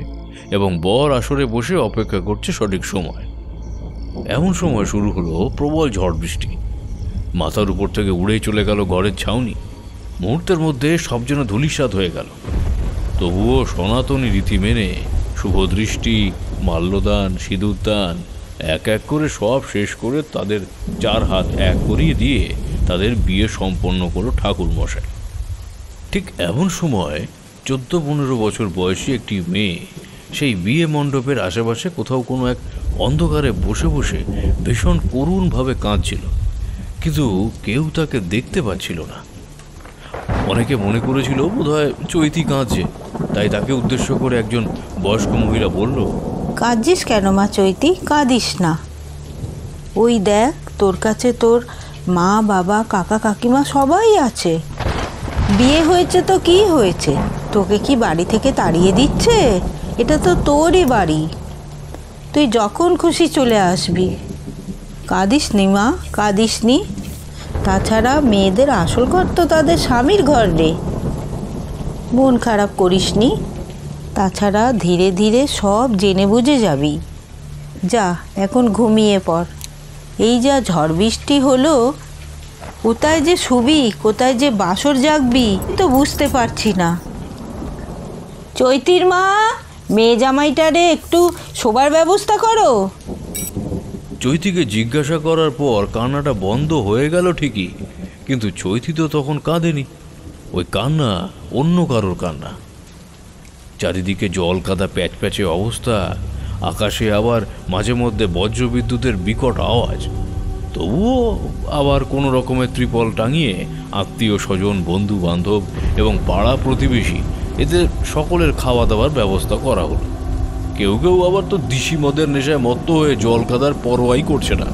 D: এবং বর আসরে বসে অপেক্ষা করছে সঠিক সময়। এমন সময় শুরু হলো প্রবল ঝড় বৃষ্টি। মাথার উপর থেকে উড়ে চলে গেল ঘরের ছাউনি। মুহূর্তের মধ্যে সব যেন ধূলিসাৎ হয়ে গেল। তবুও সনাতনী রীতি মেনে শুভদৃষ্টি, মাল্যদান, সিঁদুরদান এক এক করে সব শেষ করে তাদের 4 হাত এক করিয়ে দিয়ে তাদের বিয়ে সম্পন্ন করল ঠাকুর মশাই। ঠিক এমন সময় 14-15 বছর বয়সী একটি মেয়ে সেই বিয়ে মণ্ডপের আশেপাশে কোথাও কোনো এক অন্ধকারে বসে বসে ভীষণ করুণভাবে কাঁদছিল, কিন্তু কেউ তাকে দেখতে পাচ্ছিল না। অনেকে মনে করেছিল বোধহয় চৈতি কাঁদছে, তাই তাকে উদ্দেশ্য করে একজন বয়স্ক মহিলা বলল,
J: কাঁদছিস কেন মা চৈতি? কাঁদিস না, ওই দেখ তোর কাছে তোর মা, বাবা, কাকা, কাকিমা সবাই আছে। বিয়ে হয়েছে তো কি হয়েছে, তোকে কি বাড়ি থেকে তাড়িয়ে দিচ্ছে? এটা তো তোরই বাড়ি, তুই যখন খুশি চলে আসবি। কাঁদিস নি মা, কাঁদিস নি। তাছাড়া মেয়েদের আসল ঘর তো তাদের স্বামীর ঘর রে, মন খারাপ করিস নি। তাছাড়া ধীরে ধীরে সব জেনে বুঝে যাবি। যা এখন ঘুমিয়ে পড়। এই যা ঝড় বৃষ্টি হলো, কোথায় যে শুবি, কোথায় যে বাসর জাগবি তো বুঝতে পারছি না। চৈতির মা, মেয়ে জামাইটারে একটু শোবার ব্যবস্থা করো।
D: চৈতিকে জিজ্ঞাসা করার পর কান্নাটা বন্ধ হয়ে গেল ঠিকই, কিন্তু চৈতি তো তখন কাঁদেনি। ওই কান্না অন্য কারোর কান্না। চারিদিকে জল কাদা প্যাচপ্যাচে অবস্থা, আকাশে আবার মাঝে মধ্যে বজ্রবিদ্যুতের বিকট আওয়াজ। তবুও আবার কোনো রকমের ত্রিপল টাঙিয়ে আত্মীয় স্বজন, বন্ধু বান্ধব এবং পাড়া প্রতিবেশী এদের সকলের খাওয়া দাওয়ার ব্যবস্থা করা হলো। কেউ কেউ আবার তো দিশি মদের নেশায় মত্ত হয়ে জল কাদার পরোয়াই করছে না।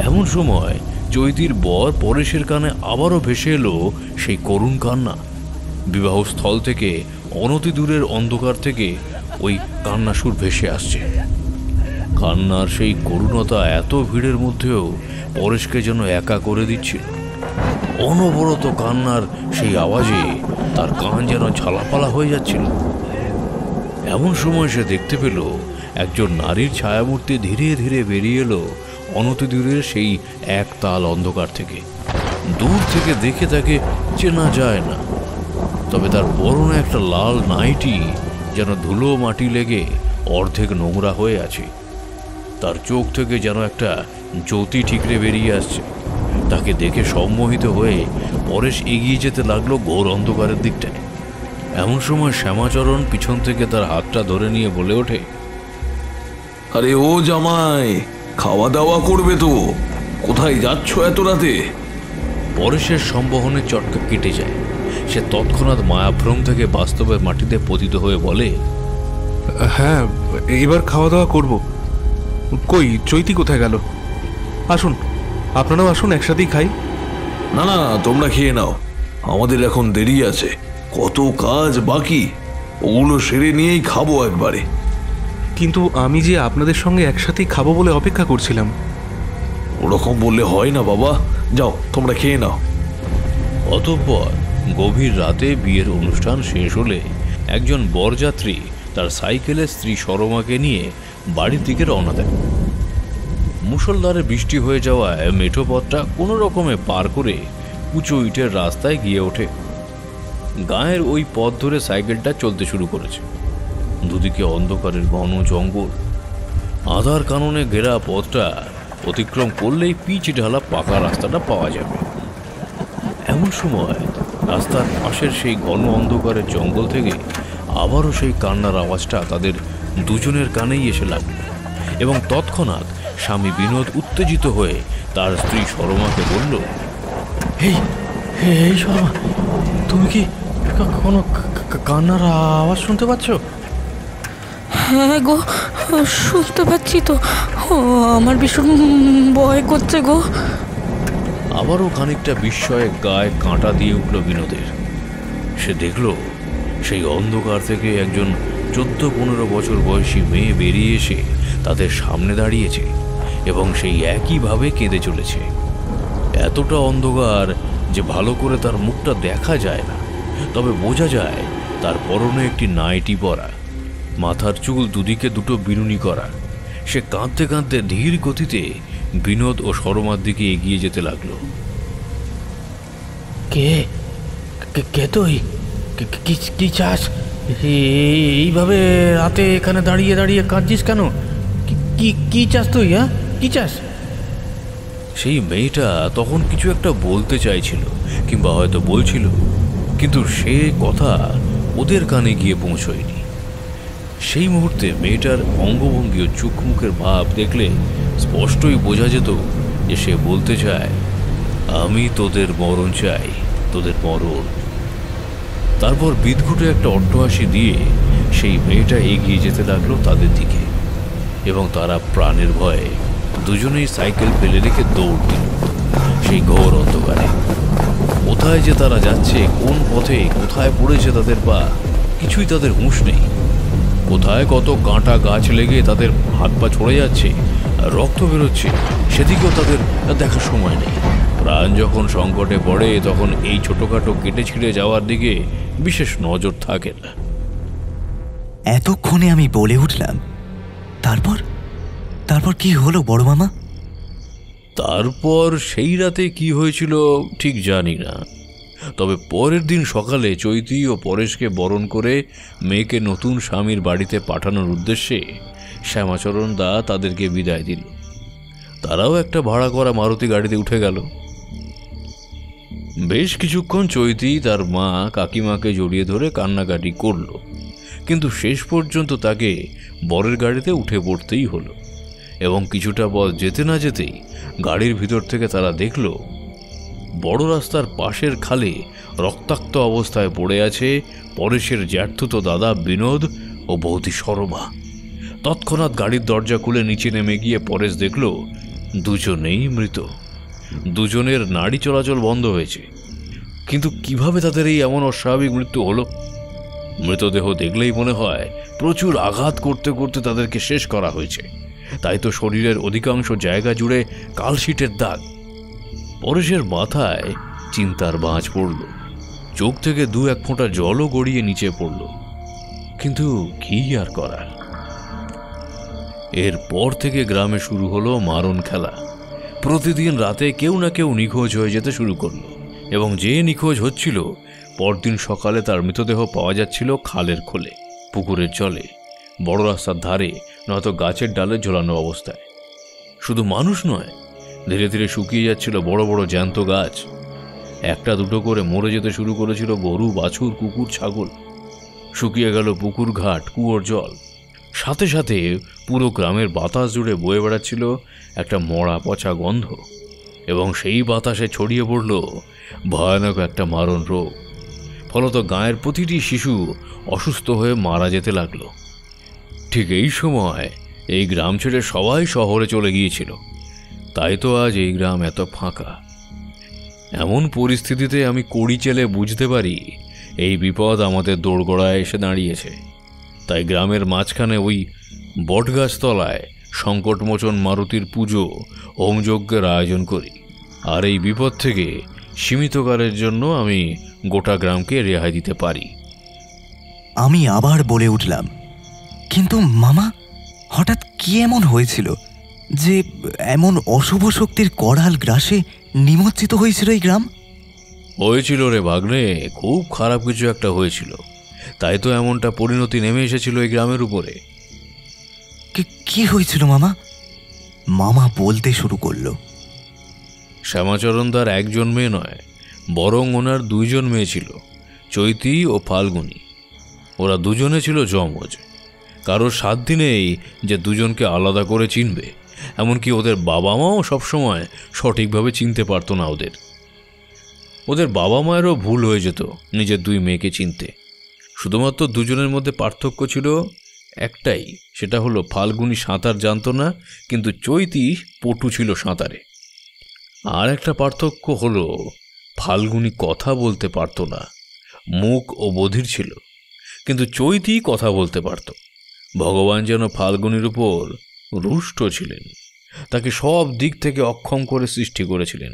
D: এমন সময় চৈতির বর পরেশের কানে আবারও ভেসে এলো সেই করুণ কান্না। বিবাহস্থল থেকে অনতি দূরের অন্ধকার থেকে ওই কান্না সুর ভেসে আসছে। কান্নার সেই করুণতা এত ভিড়ের মধ্যেও পরেশকে যেন একা করে দিচ্ছিল। অনবরত কান্নার সেই আওয়াজে তার কান যেন ঝালাপালা হয়ে যাচ্ছিল। এমন সময় সে দেখতে পেল একজন নারীর ছায়ামূর্তি ধীরে ধীরে বেরিয়ে এলো অনতি দূরের সেই এক তাল অন্ধকার থেকে। দূর থেকে দেখে তাকে চেনা যায় না, তবে তার পরনে একটা লাল নাইটি যেন ধুলো মাটি লেগে অর্ধেক নোংরা হয়ে আছে। তার চোখ থেকে যেন একটা জ্যোতি ঠিকরে বেরিয়ে আসছে। তাকে দেখে সম্মোহিত হয়ে পরেশ এগিয়ে যেতে লাগলো ঘোর অন্ধকারের দিকটায়। এমন সময় শ্যামাচরণ পিছন থেকে তার হাতটা ধরে নিয়ে বলে ওঠে,
H: আরে ও জামাই, খাওয়া দাওয়া করবে তো? কোথায় যাচ্ছ এত রাতে?
D: পরেশের সম্বহনের চটকা কেটে যায়। সে তৎক্ষণাৎ মায়াভ্রম থেকে বাস্তবের মাটিতে পতিত হয়ে বলে,
K: হ্যাঁ, এবার খাওয়া দাওয়া করব। কই চৈতি কোথায় গেল? আসুন, আপনারাও আসুন, একসাথেই খাই।
H: না না, তোমরা খেয়ে নাও, আমাদের এখন দেরি আছে, কত কাজ বাকি, ওগুলো সেরে নিয়েই খাবো একবারে।
K: কিন্তু আমি যে আপনাদের সঙ্গে একসাথেই খাবো বলে অপেক্ষা করছিলাম।
H: ওরকম বললে হয় না বাবা, যাও তোমরা খেয়ে নাও।
D: অতঃপর গভীর রাতে বিয়ের অনুষ্ঠান শেষ হলে একজন বরযাত্রী তার সাইকেলে স্ত্রী সরমাকে নিয়ে বাড়ির দিকে রওনা দেয়। মুষলধারে বৃষ্টি হয়ে যাওয়ায় মেঠো পথটা কোনো রকমে পার করে উঁচু ইটের রাস্তায় গিয়ে ওঠে। গায়ের ওই পথ ধরে সাইকেলটা চলতে শুরু করেছে। দুদিকে অন্ধকারের ঘন জঙ্গল। আধার কাননে ঘেরা পথটা অতিক্রম করলেই পিচ ঢালা পাকা রাস্তাটা পাওয়া যাবে। এমন সময় রাস্তার পাশের সেই ঘন অন্ধকারের জঙ্গল থেকে আবারও সেই কান্নার আওয়াজটা তাদের দুজনের কানেই এসে লাগলো এবং তৎক্ষণাৎ স্বামী বিনোদ উত্তেজিত হয়ে তার স্ত্রী সরমাকে বলল,
L: এই শর্মা, তুমি কি কোনো কান্নার আওয়াজ শুনতে পাচ্ছ?
I: হ্যাঁ গো, শুনতে পাচ্ছি তো, আমার ভীষণ ভয় করছে গো।
D: আবারও খানিকটা বিস্ময়ে গায়ে কাঁটা দিয়ে উঠল বিনোদের। সে দেখল সেই অন্ধকার থেকে একজন 14-15 বছর বয়সী মেয়ে বেরিয়ে এসে তাদের সামনে দাঁড়িয়েছে এবং সেই একইভাবে কেঁদে চলেছে। এতটা অন্ধকার যে ভালো করে তার মুখটা দেখা যায় না, তবে বোঝা যায় তার পরনে একটি নাইটি পরা, মাথার চুল দুদিকে দুটো বিনুনি করা। সে কাঁদতে কাঁদতে ধীর গতিতে বিনোদ ও সরমার দিকে এগিয়ে যেতে লাগলো।
L: কে কে তুই? কি চাস? এইভাবে রাতে এখানে দাঁড়িয়ে দাঁড়িয়ে কাঁদছিস কেন? কি চাস তুই? হ্যাঁ, কি চাস?
D: সেই মেয়েটা তখন কিছু একটা বলতে চাইছিল, কিংবা হয়তো বলছিল, কিন্তু সে কথা ওদের কানে গিয়ে পৌঁছয়নি। সেই মুহূর্তে মেয়েটার অঙ্গভঙ্গি ও চোখ মুখের ভাব দেখলে স্পষ্টই বোঝা যেত যে সে বলতে চায়, আমি তোদের মরণ চাই, তোদের মরণ। তারপর বিদঘুটে একটা অট্টহাসি দিয়ে সেই মেয়েটা এগিয়ে যেতে লাগলো তাদের দিকে এবং তারা প্রাণের ভয়ে দুজনেই সাইকেল ফেলে রেখে দৌড় দিল সেই ঘোর অন্ধকারে। কোথায় যে তারা যাচ্ছে, কোন পথে, কোথায় পড়েছে তাদের পা, কিছুই তাদের হুঁশ নেই। কোথায় কত কাঁটা গাছ লেগে তাদের হাত পা ছড়ে যাচ্ছে, রক্ত বেরোচ্ছে, সেদিকেও তাদের দেখার সময় নেই। প্রাণ যখন সংকটে পড়ে তখন এই ছোটখাটো কেটে ছিঁড়ে যাওয়ার দিকে বিশেষ নজর থাকে না।
B: এতক্ষণে আমি বলে উঠলাম, তারপর তারপর কি হলো বড় মামা?
D: তারপর সেই রাতে কি হয়েছিল ঠিক জানি না, তবে পরের দিন সকালে চৈতি ও পরেশকে বরণ করে মেয়েকে নতুন স্বামীর বাড়িতে পাঠানোর উদ্দেশ্যে শ্যামাচরণ দা তাদেরকে বিদায় দিল। তারাও একটা ভাড়া করা মারুতি গাড়িতে উঠে গেল। বেশ কিছুক্ষণ চৈতি তার মা কাকিমাকে জড়িয়ে ধরে কান্নাকাটি করল, কিন্তু শেষ পর্যন্ত তাকে বরের গাড়িতে উঠে পড়তেই হলো এবং কিছুটা পথ যেতে না যেতেই গাড়ির ভিতর থেকে তারা দেখল বড় রাস্তার পাশের খালে রক্তাক্ত অবস্থায় পড়ে আছে পরেশের জ্যাঠতুতো দাদা বিনোদ ও বৌদি সরমা। তৎক্ষণাৎ গাড়ির দরজা খুলে নিচে নেমে গিয়ে পরেশ দেখল দুজনেই মৃত। দুজনের নাড়ি চলাচল বন্ধ হয়েছে, কিন্তু কিভাবে তাদের এই এমন অস্বাভাবিক মৃত্যু হলো? মৃতদেহ দেখলেই মনে হয় প্রচুর আঘাত করতে করতে তাদেরকে শেষ করা হয়েছে, তাই তো শরীরের অধিকাংশ জায়গা জুড়ে কালশিটের দাগ। পরেশের মাথায় চিন্তার বাজ পড়ল, চোখ থেকে 2-1 ফোঁটা জলও গড়িয়ে নিচে পড়ল, কিন্তু কি আর করার। এরপর থেকে গ্রামে শুরু হলো মারণ খেলা। প্রতিদিন রাতে কেউ না কেউ নিখোঁজ হয়ে যেতে শুরু করলো এবং যে নিখোঁজ হচ্ছিল পরদিন সকালে তার মৃতদেহ পাওয়া যাচ্ছিল খালের খোলে, পুকুরের জলে, বড় রাস্তার ধারে, নয়তো গাছের ডালে ঝোলানো অবস্থায়। শুধু মানুষ নয়, ধীরে ধীরে শুকিয়ে যাচ্ছিল বড় বড় জ্যান্ত গাছ। একটা দুটো করে মরে যেতে শুরু করেছিল গরু, বাছুর, কুকুর, ছাগল। শুকিয়ে গেল পুকুর, ঘাট, কুয়োর জল। সাথে সাথে পুরো গ্রামের বাতাস জুড়ে বয়ে বেড়াচ্ছিল একটা মরা পচা গন্ধ। এবং সেই বাতাসে ছড়িয়ে পড়ল ভয়ানক একটা মারণ রোগ। ফলত গাঁয়ের প্রতিটি শিশু অসুস্থ হয়ে মারা যেতে লাগলো। ঠিক এই সময় এই গ্রাম ছেড়ে সবাই শহরে চলে গিয়েছিল, তাই তো আজ এই গ্রাম এত ফাঁকা। এমন পরিস্থিতিতে আমি কড়ি চেলে বুঝতে পারি এই বিপদ আমাদের দোরগোড়ায় এসে দাঁড়িয়েছে। তাই গ্রামের মাঝখানে ওই বটগাছতলায় সংকটমোচন মারুতির পুজো হোমযজ্ঞের আয়োজন করি, আর এই বিপদ থেকে সীমিতকালের জন্য আমি গোটা গ্রামকে রেহাই দিতে পারি।
B: আমি আবার বলে উঠলাম, কিন্তু মামা, হঠাৎ কি এমন হয়েছিল যে এমন অশুভ শক্তির করাল গ্রাসে নিমজ্জিত হয়েছিল এই গ্রাম?
D: হয়েছিল রে ভাগ্নে, খুব খারাপ কিছু একটা হয়েছিল, তাই তো এমনটা পরিণতি নেমে এসেছিল এই গ্রামের উপরে।
B: কি হয়েছিল মামা? মামা বলতে শুরু করলো।
D: শ্যামাচরণদার একজন মেয়ে নয়, বরং ওনার দুইজন মেয়ে ছিল, চৈতি ও ফাল্গুনী। ওরা দুজনে ছিল যমজ। কারোর সাধ্য নেই যে দুজনকে আলাদা করে চিনবে, এমনকি ওদের বাবা মাও সবসময় সঠিকভাবে চিনতে পারতো না ওদের। ওদের বাবা মায়েরও ভুল হয়ে যেত নিজের দুই মেয়েকে চিনতে। শুধুমাত্র দুজনের মধ্যে পার্থক্য ছিল একটাই, সেটা হলো ফাল্গুনী সাঁতার জানতো না, কিন্তু চৈতি পটু ছিল সাঁতারে। আর একটা পার্থক্য হলো ফাল্গুনী কথা বলতে পারতো না, মুখ ও বধির ছিল, কিন্তু চৈতি কথা বলতে পারত। ভগবান যেন ফাল্গুনীর উপর রুষ্ট ছিলেন, তাকে সব দিক থেকে অক্ষম করে সৃষ্টি করেছিলেন,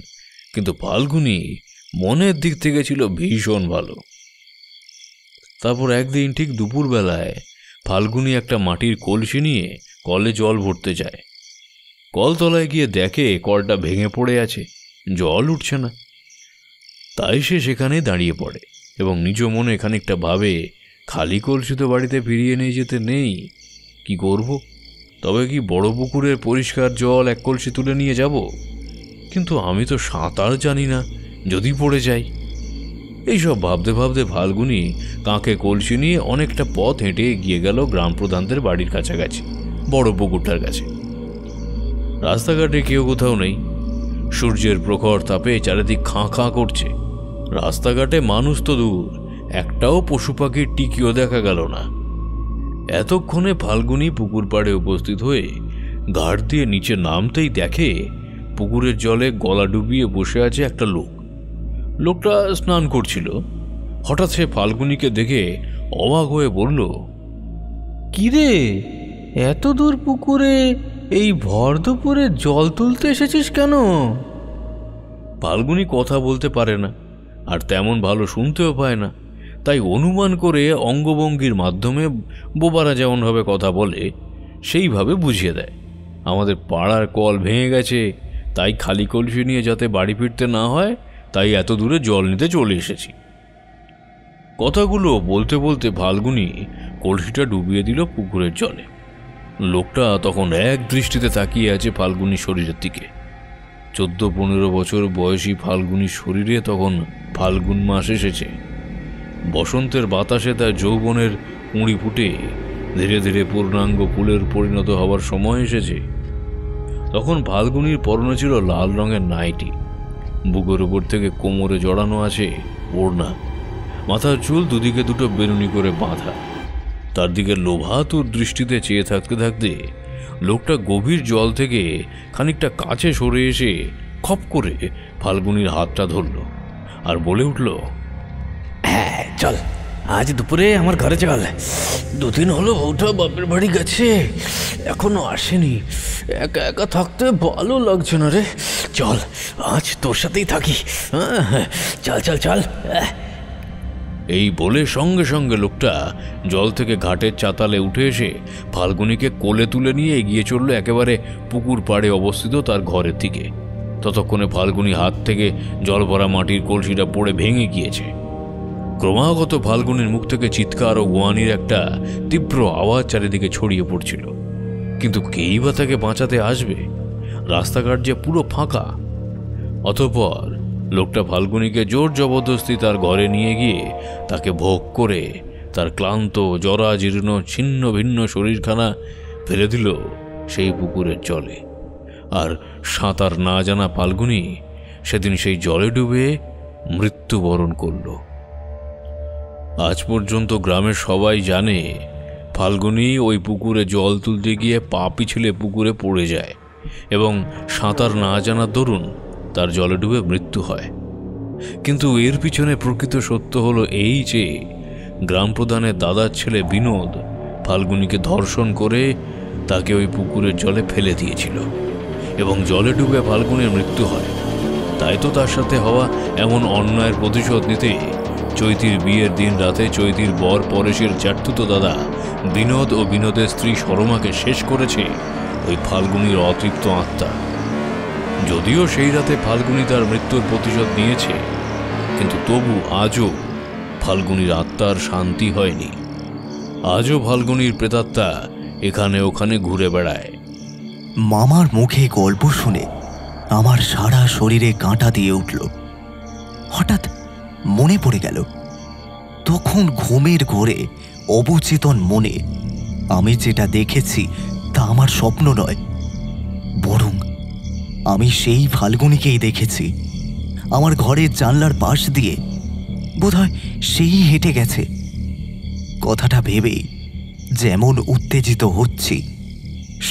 D: কিন্তু ফাল্গুনী মনের দিক থেকে ছিল ভীষণ ভালো। তারপর একদিন ঠিক দুপুরবেলায় ফাল্গুনী একটা মাটির কলসি নিয়ে কলে জল ভরতে যায়। কলতলায় গিয়ে দেখে কলটা ভেঙে পড়ে আছে, জল উঠছে না। তাই সে সেখানে দাঁড়িয়ে পড়ে এবং নিজ মনে খানিকটা ভাবে, খালি কলসি তো বাড়িতে ফিরিয়ে নিয়ে যেতে নেই, কি করব? তবে কি বড় পুকুরের পরিষ্কার জল এক কলসি তুলে নিয়ে যাব? কিন্তু আমি তো সাঁতার জানি না, যদি পড়ে যাই। এইসব ভাবতে ভাবতে ফাল্গুনী কাঁকে কলসি নিয়ে অনেকটা পথ হেঁটে গিয়ে গেল গ্রাম প্রধানদের বাড়ির কাছাকাছি, বড় পুকুরটার কাছে। রাস্তাঘাটে কেউ কোথাও নেই, সূর্যের প্রখর তাপে চারিদিক খাঁ খাঁ করছে। রাস্তাঘাটে মানুষ তো দূর, একটাও পশু পাখির টিকিও দেখা গেল না। এতক্ষণে ফাল্গুনী পুকুর পাড়ে উপস্থিত হয়ে ঘাট দিয়ে নিচে নামতেই দেখে পুকুরের জলে গলা ডুবিয়ে বসে আছে একটা লোক। লোকটা স্নান করছিল। হঠাৎ সে ফাল্গুনীকে দেখে অবাক হয়ে বলল,
L: কি রে, এত দূর পুকুরে এই ভর দুপুরে জল তুলতে এসেছিস কেন?
D: ফাল্গুনী কথা বলতে পারে না, আর তেমন ভালো শুনতেও পায় না, তাই অনুমান করে অঙ্গভঙ্গির মাধ্যমে বোবারা যেমনভাবে কথা বলে সেইভাবে বুঝিয়ে দেয়, আমাদের পাড়ার কল ভেঙে গেছে, তাই খালি কলসি নিয়ে যাতে বাড়ি ফিরতে না হয় তাই এত দূরে জল নিতে চলে এসেছি। কথাগুলো বলতে বলতে ফাল্গুনী কলসিটা ডুবিয়ে দিল পুকুরের জলে। লোকটা তখন এক দৃষ্টিতে তাকিয়ে আছে ফাল্গুনীর শরীরের দিকে। 14-15 বছর বয়সী ফাল্গুনীর শরীরে তখন ফাল্গুন মাস এসেছে। বসন্তের বাতাসে তার যৌবনের কুঁড়ি ফুটে ধীরে ধীরে পূর্ণাঙ্গ ফুলের পরিণত হবার সময় এসেছে। তখন ফাল্গুনীর পরনে ছিল লাল রঙের নাইটি, বুকের উপর থেকে কোমরে জড়ানো আছে ওড়না, মাথার চুল দুদিকে দুটো বেনুনি করে বাঁধা। তার দিকে লোভাতুর দৃষ্টিতে চেয়ে থাকতে থাকতে লোকটা গভীর জল থেকে খানিকটা কাছে সরে এসে খপ করে ফাল্গুনীর হাতটা ধরল আর বলে উঠল,
L: হ্যাঁ চল, আজ দুপুরে আমার ঘরে চল। 2 দিন হলো বউটা বাপের বাড়ি গেছে, এখনো আসেনি। একা একা থাকতে ভালো লাগছে না রে, চল আজ তোর সাথেই থাকি। চল চল চল।
D: এই বলে সঙ্গে সঙ্গে লোকটা জল থেকে ঘাটের চাতালে উঠে এসে ফাল্গুনীকে কোলে তুলে নিয়ে এগিয়ে চলল একেবারে পুকুর পাড়ে অবস্থিত তার ঘরের দিকে। ততক্ষণে ফাল্গুনী হাত থেকে জল ভরা মাটির কলসিটা পড়ে ভেঙে গিয়েছে। ক্রমাগত ফাল্গুনীর মুখ থেকে চিৎকার ও গোয়ানির একটা তীব্র আওয়াজ চারিদিকে ছড়িয়ে পড়ছিল, কিন্তু কেই বা তাকে বাঁচাতে আসবে? রাস্তাঘাট যে পুরো ফাঁকা। অতঃপর লোকটা ফাল্গুনীকে জোর জবরদস্তি তার ঘরে নিয়ে গিয়ে তাকে ভোগ করে তার ক্লান্ত জরাজীর্ণ ছিন্ন ভিন্ন শরীরখানা ফেলে দিল সেই পুকুরের জলে। আর সাঁতার না জানা ফাল্গুনী সেদিন সেই জলে ডুবে মৃত্যুবরণ করল। আজ পর্যন্ত গ্রামের সবাই জানে ফাল্গুনী ওই পুকুরে জল তুলতে গিয়ে পা পিছলে পুকুরে পড়ে যায় এবং সাঁতার না জানার দরুন তার জলে ডুবে মৃত্যু হয়। কিন্তু এর পিছনে প্রকৃত সত্য হলো এই যে গ্রাম প্রধানের দাদার ছেলে বিনোদ ফাল্গুনীকে ধর্ষণ করে তাকে ওই পুকুরের জলে ফেলে দিয়েছিল এবং জলে ডুবে ফাল্গুনের মৃত্যু হয়। তাই তো তার সাথে হওয়া এমন অন্যায়ের প্রতিশোধ নিতে চৈতির বিয়ের দিন রাতে চৈতির বর পরেশের জ্যাঠতুতো দাদা বিনোদ ও বিনোদের স্ত্রী সরমাকে শেষ করেছে ওই ফাল্গুনীর অতৃপ্ত আত্মা। যদিও সেই রাতে ফাল্গুনী তার মৃত্যুর প্রতিশোধ নিয়েছে, কিন্তু তবু আজও ফাল্গুনীর আত্মার শান্তি হয়নি। আজও ফাল্গুনীর প্রেতাত্মা এখানে ওখানে ঘুরে বেড়ায়।
B: মামার মুখে গল্প শুনে আমার সারা শরীরে কাঁটা দিয়ে উঠল। হঠাৎ মনে পড়ে গেল তখন ঘুমের ঘোরে অবচেতন মনে আমি যেটা দেখেছি তা আমার স্বপ্ন নয়, বরং আমি সেই ফাল্গুনীকেই দেখেছি। আমার ঘরের জানলার পাশ দিয়ে বোধহয় সেই হেঁটে গেছে। কথাটা ভেবেই যেমন উত্তেজিত হচ্ছি,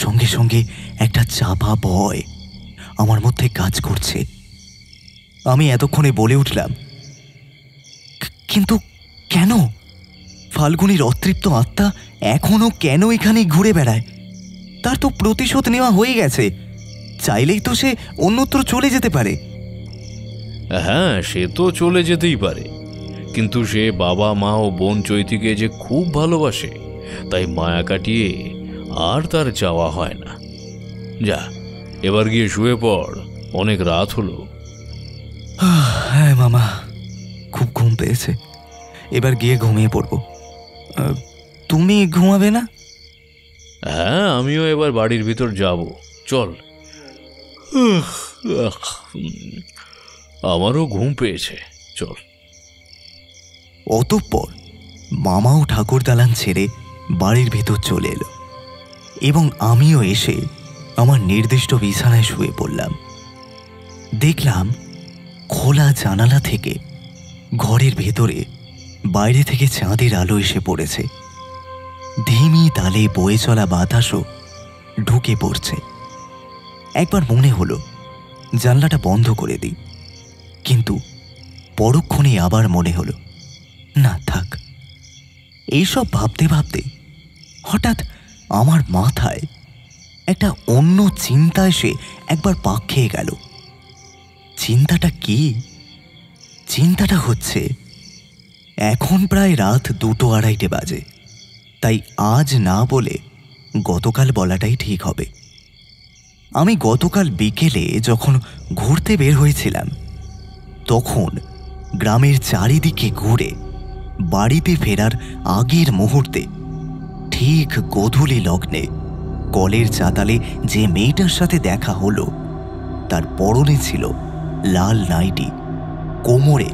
B: সঙ্গে সঙ্গে একটা চাপা ভয় আমার মধ্যে কাজ করছে। আমি এতক্ষণে বলে উঠলাম, কিন্তু কেন? ফাল্গুনীর অতৃপ্ত আত্মা এখনো কেন এখানে ঘুরে বেড়ায়? তার তো প্রতিশোধ নেওয়া হয়ে গেছে, চাইলেই তো সে অন্যত্র চলে যেতে পারে।
D: হ্যাঁ, সে তো চলে যেতেই পারে, কিন্তু সে বাবা মা ও বোন চৈতিকে যে খুব ভালোবাসে, তাই মায়া কাটিয়ে আর তার যাওয়া হয় না। যা, এবার গিয়ে শুয়ে পড়, অনেক রাত হলো।
B: হ্যাঁ মামা, খুব ঘুম পেয়েছে, এবার গিয়ে ঘুমিয়ে পড়ব। তুমি ঘুমাবে না?
D: হ্যাঁ, আমিও এবার বাড়ির ভিতর যাব, চল। আমারও ঘুম পেয়েছে, চল।
B: অতঃপর মামাও ঠাকুর দালান ছেড়ে বাড়ির ভেতর চলে এলো এবং আমিও এসে আমার নির্দিষ্ট বিছানায় শুয়ে পড়লাম। দেখলাম খোলা জানালা থেকে ঘরের ভেতরে বাইরে থেকে চাঁদের আলো এসে পড়েছে। ধিমি তালে বয়ে চলা বাতাসও ঢুকে পড়ছে। একবার মনে হলো জানলাটা বন্ধ করে দিই, কিন্তু পরক্ষণে আবার মনে হলো না, থাক। এইসব ভাবতে ভাবতে হঠাৎ আমার মাথায় একটা অন্য চিন্তা এসে একবার পাক খেয়ে গেল। চিন্তাটা কি? চিন্তাটা হচ্ছে, এখন প্রায় রাত 2-2:30 বাজে, তাই আজ না বলে গতকাল বলাটাই ঠিক হবে। আমি গতকাল বিকেলে যখন ঘুরতে বের হয়েছিলাম, তখন গ্রামের চারিদিকে ঘুরে বাড়িতে ফেরার আগের মুহূর্তে ঠিক গোধূলি লগ্নে কলের চাতালে যে মেয়েটার সাথে দেখা হলো, তার পরনে ছিল লাল নাইটি, কোমরে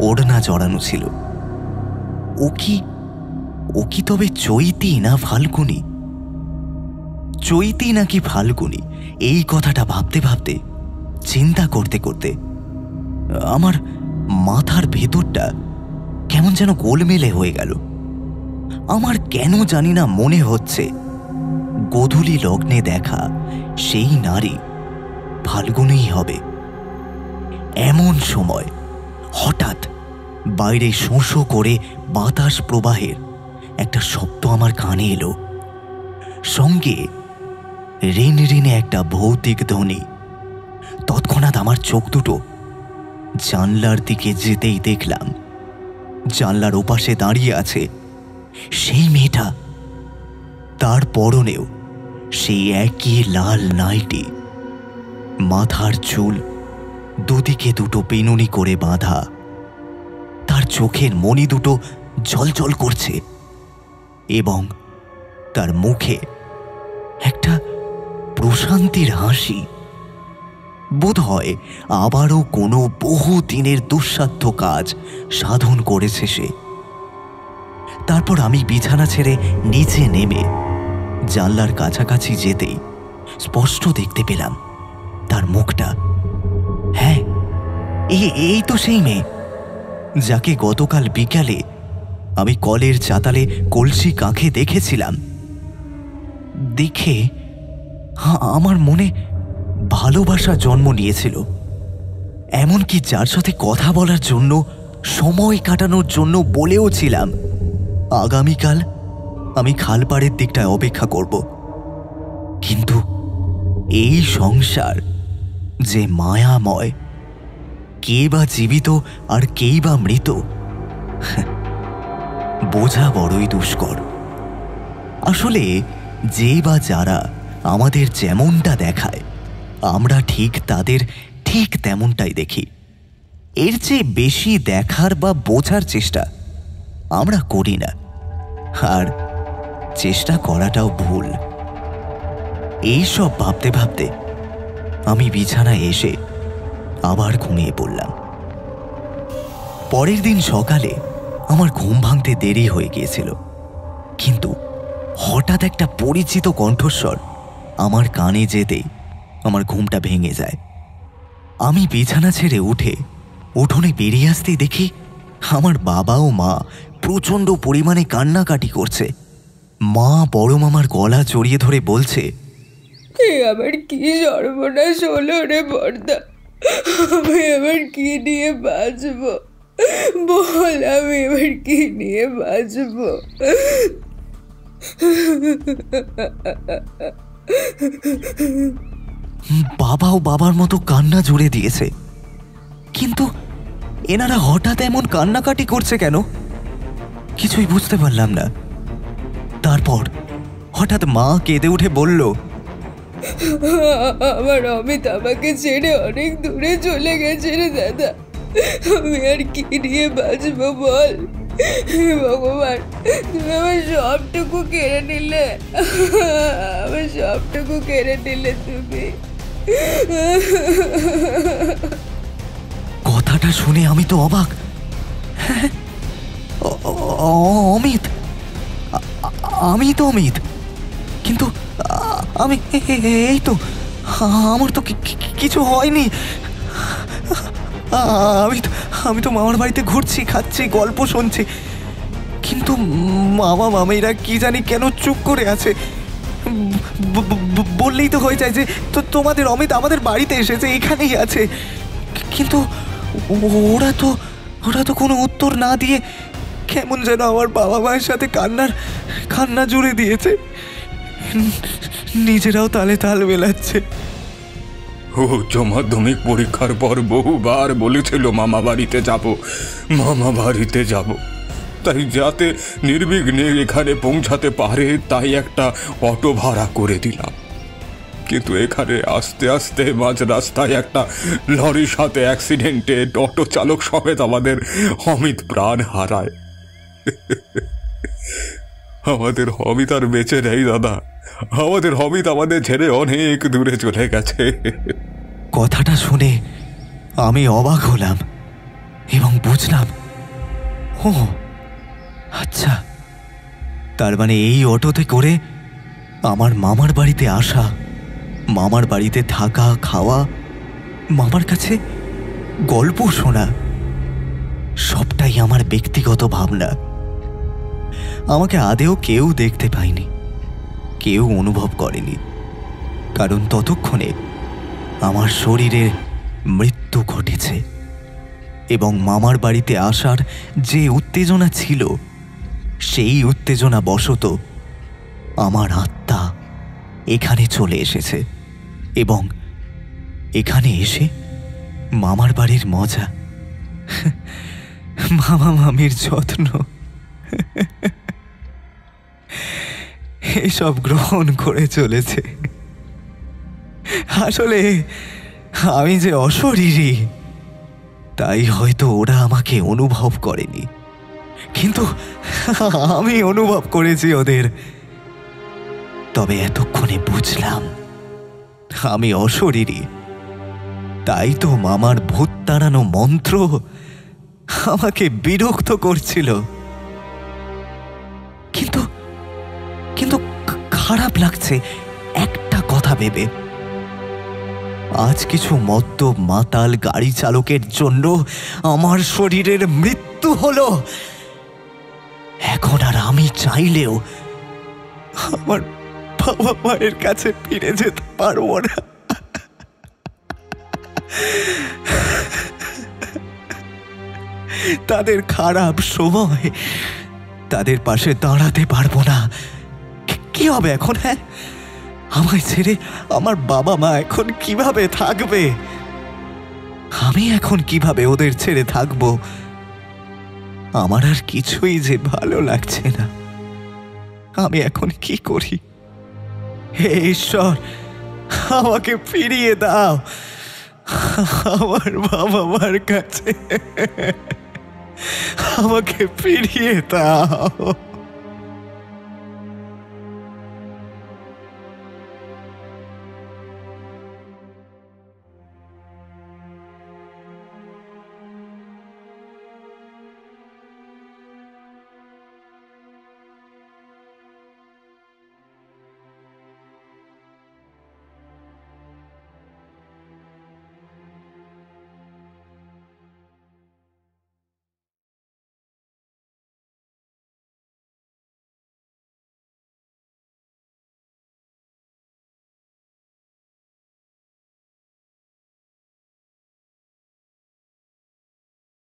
B: ওড়না জড়ানো ছিল। ও কি তবে চৈতি না ফাল্গুনী? চৈতি নাকি ফাল্গুনী, এই কথাটা ভাবতে ভাবতে, চিন্তা করতে করতে আমার মাথার ভেতরটা কেমন যেন গোলমেলে হয়ে গেল। আমার কেন জানি না মনে হচ্ছে গোধূলি লগ্নে দেখা সেই নারী ফাল্গুনীই হবে। এমন সময় হঠাৎ বাইরে শোঁ শোঁ করে বাতাস প্রবাহের একটা শব্দ আমার কানে এলো, সঙ্গে রিন রিনে একটা ভৌতিক ধ্বনি। তৎক্ষণাৎ আমার চোখ দুটো জানলার দিকে যেতেই দেখলাম জানলার ওপাশে দাঁড়িয়ে আছে সেই মেয়েটা। তার পরনেও সেই একই লাল নাইটি, মাথার চুল দুদিকে দুটো পেনুনি করে বাঁধা, তার চোখের মণি দুটো জ্বলজ্বল করছে এবং তার মুখে একটা প্রশান্তির হাসি। বোধ হয় আবারও কোনো বহু দিনের দুঃসাধ্য কাজ সাধন করেছে সে। তারপর আমি বিছানা ছেড়ে নিচে নেমে জানলার কাছাকাছি যেতেই স্পষ্ট দেখতে পেলাম তার মুখটা। হ্যাঁ, এই তো সেই মেয়ে যাকে গতকাল বিকালে আমি কলের চাতালে কলসি কাঁখে দেখেছিলাম। দেখে আমার মনে ভালোবাসা জন্ম নিয়েছিল, এমনকি যার সাথে কথা বলার জন্য, সময় কাটানোর জন্য বলেও ছিলাম আগামীকাল আমি খালপাড়ের দিকটায় অপেক্ষা করব। কিন্তু এই সংসার যে মায়াময়, কে বা জীবিত আর কেই বা মৃত বোঝা বড়ই দুষ্কর। আসলে যে বা যারা আমাদের যেমনটা দেখায়, আমরা ঠিক তাদের ঠিক তেমনটাই দেখি। এর চেয়ে বেশি দেখার বা বোঝার চেষ্টা আমরা করি না, আর চেষ্টা করাটাও ভুল। এইসব ভাবতে ভাবতে আমি বিছানায় এসে আবার ঘুমিয়ে পড়লাম। পরের দিন সকালে আমার ঘুম ভাঙতে দেরি হয়ে গিয়েছিল, কিন্তু হঠাৎ একটা পরিচিত কণ্ঠস্বর আমার কানে যেতেই আমার ঘুমটা ভেঙে যায়। আমি বিছানা ছেড়ে উঠে উঠোনে বেরিয়ে আসতেই দেখি আমার বাবা ও মা প্রচণ্ড পরিমাণে কান্নাকাটি করছে। মা বড় মামার গলা জড়িয়ে ধরে বলছে,
M: আবার কি সর্বনাশ হলো রে বর্দা, আমি এবার কি নিয়ে বাঁচবো বল, আমি এবার কি নিয়ে বাঁচবো?
B: বাবাও বাবার মতো কান্না জুড়ে দিয়েছে, কিন্তু এনারা হঠাৎ এমন কান্নাকাটি করছে কেন কিছুই বুঝতে পারলাম না। তারপর হঠাৎ মা কেঁদে উঠে বলল,
M: আমার অমিত আমাকে ছেড়ে অনেক দূরে চলে গেছে রে দাদা, আমি আর কি নিয়ে বাঁচবো বল? ভগবান, তুমি আমার সবটুকু কেড়ে নিলে, আমার সবটুকু কেড়ে নিলে তুমি।
B: কথাটা শুনে আমি তো অবাক। অমিত, আমি তো অমিত, কিন্তু আমি এই তো, আমার তো কিছু হয়নি। আমি তো মামার বাড়িতে ঘুরছি, খাচ্ছি, গল্প শুনছি, কিন্তু মামা মামিরা কি জানি কেন চুপ করে আছে। বললেই তো হয়ে যায় যে তোমাদের অমিত আমাদের বাড়িতে এসেছে, এখানেই আছে, কিন্তু ওরা তো কোনো উত্তর না দিয়ে কেমন যেন আমার বাবা মায়ের সাথে কান্না জুড়ে দিয়েছে, নিজেরাও তালে তাল মেলাচ্ছে।
N: উচ্চ মাধ্যমিক পরীক্ষার পর বহুবার বলেছিল মামা বাড়িতে যাব, তাই যাতে নির্বিঘ্নে এখানে পৌঁছাতে পারে তাই একটা অটো ভাড়া করে দিলাম। কিন্তু এখানে আস্তে আস্তে মাঝ রাস্তায় একটা লরির সাথে অ্যাক্সিডেন্টে অটো চালক সমেত আমাদের অমিত প্রাণ হারায়। আমাদের অমিত আর বেঁচে নেই দাদা, আমাদের অমিত আমাদের ছেড়ে অনেক দূরে চলে গেছে।
B: কথাটা শুনে আমি অবাক হলাম এবং বুঝলাম, ও আচ্ছা, তার মানে এই অটোতে করে আমার মামার বাড়িতে আসা, মামার বাড়িতে থাকা, খাওয়া, মামার কাছে গল্প শোনা, সবটাই আমার ব্যক্তিগত ভাবনা। আমাকে আদেও কেউ দেখতে পায়নি, কেউ অনুভব করেনি, কারণ ততক্ষণে আমার শরীরে মৃত্যু ঘটেছে এবং মামার বাড়িতে আসার যে উত্তেজনা ছিল, সেই উত্তেজনা বশত আমার আত্মা এখানে চলে এসেছে এবং এখানে এসে মামার বাড়ির মজা, মামা মামির যত্ন, এসব গ্রহণ করে চলেছে। আসলে আমি যে অশরীরী, তাই হয়তো ওরা আমাকে অনুভব করেনি, কিন্তু আমি অনুভব করেছি ওদের। তবে এতক্ষণে বুঝলাম আমি অশরীরী, তাই তো মামার ভূত তাড়ানো মন্ত্র আমাকে বিরক্ত করছিল। কিন্তু কিন্তু খারাপ লাগছে একটা কথা ভেবে। আজ কিছু মদ্য মাতাল গাড়ি চালকের জন্য আমার শরীরের মৃত্যু হলো। এখন আর আমি চাইলেও আমার বাবা মায়ের কাছে ফিরে যেতে পারবো না। তাদের খারাপ সময় তাদের পাশে দাঁড়াতে পারবো না। কি হবে এখন? হ্যাঁ, আমায় ছেড়ে আমার বাবা মা এখন কিভাবে থাকবে? আমি এখন কিভাবে ওদের ছেড়ে থাকবো? আমার আর কিছুই যে ভালো লাগছে না। আমি এখন কি করি? হে ঈশ্বর, আমাকে ফিরিয়ে দাও আমার বাবা মার কাছে। আমাকে ফিরিয়ে দাও।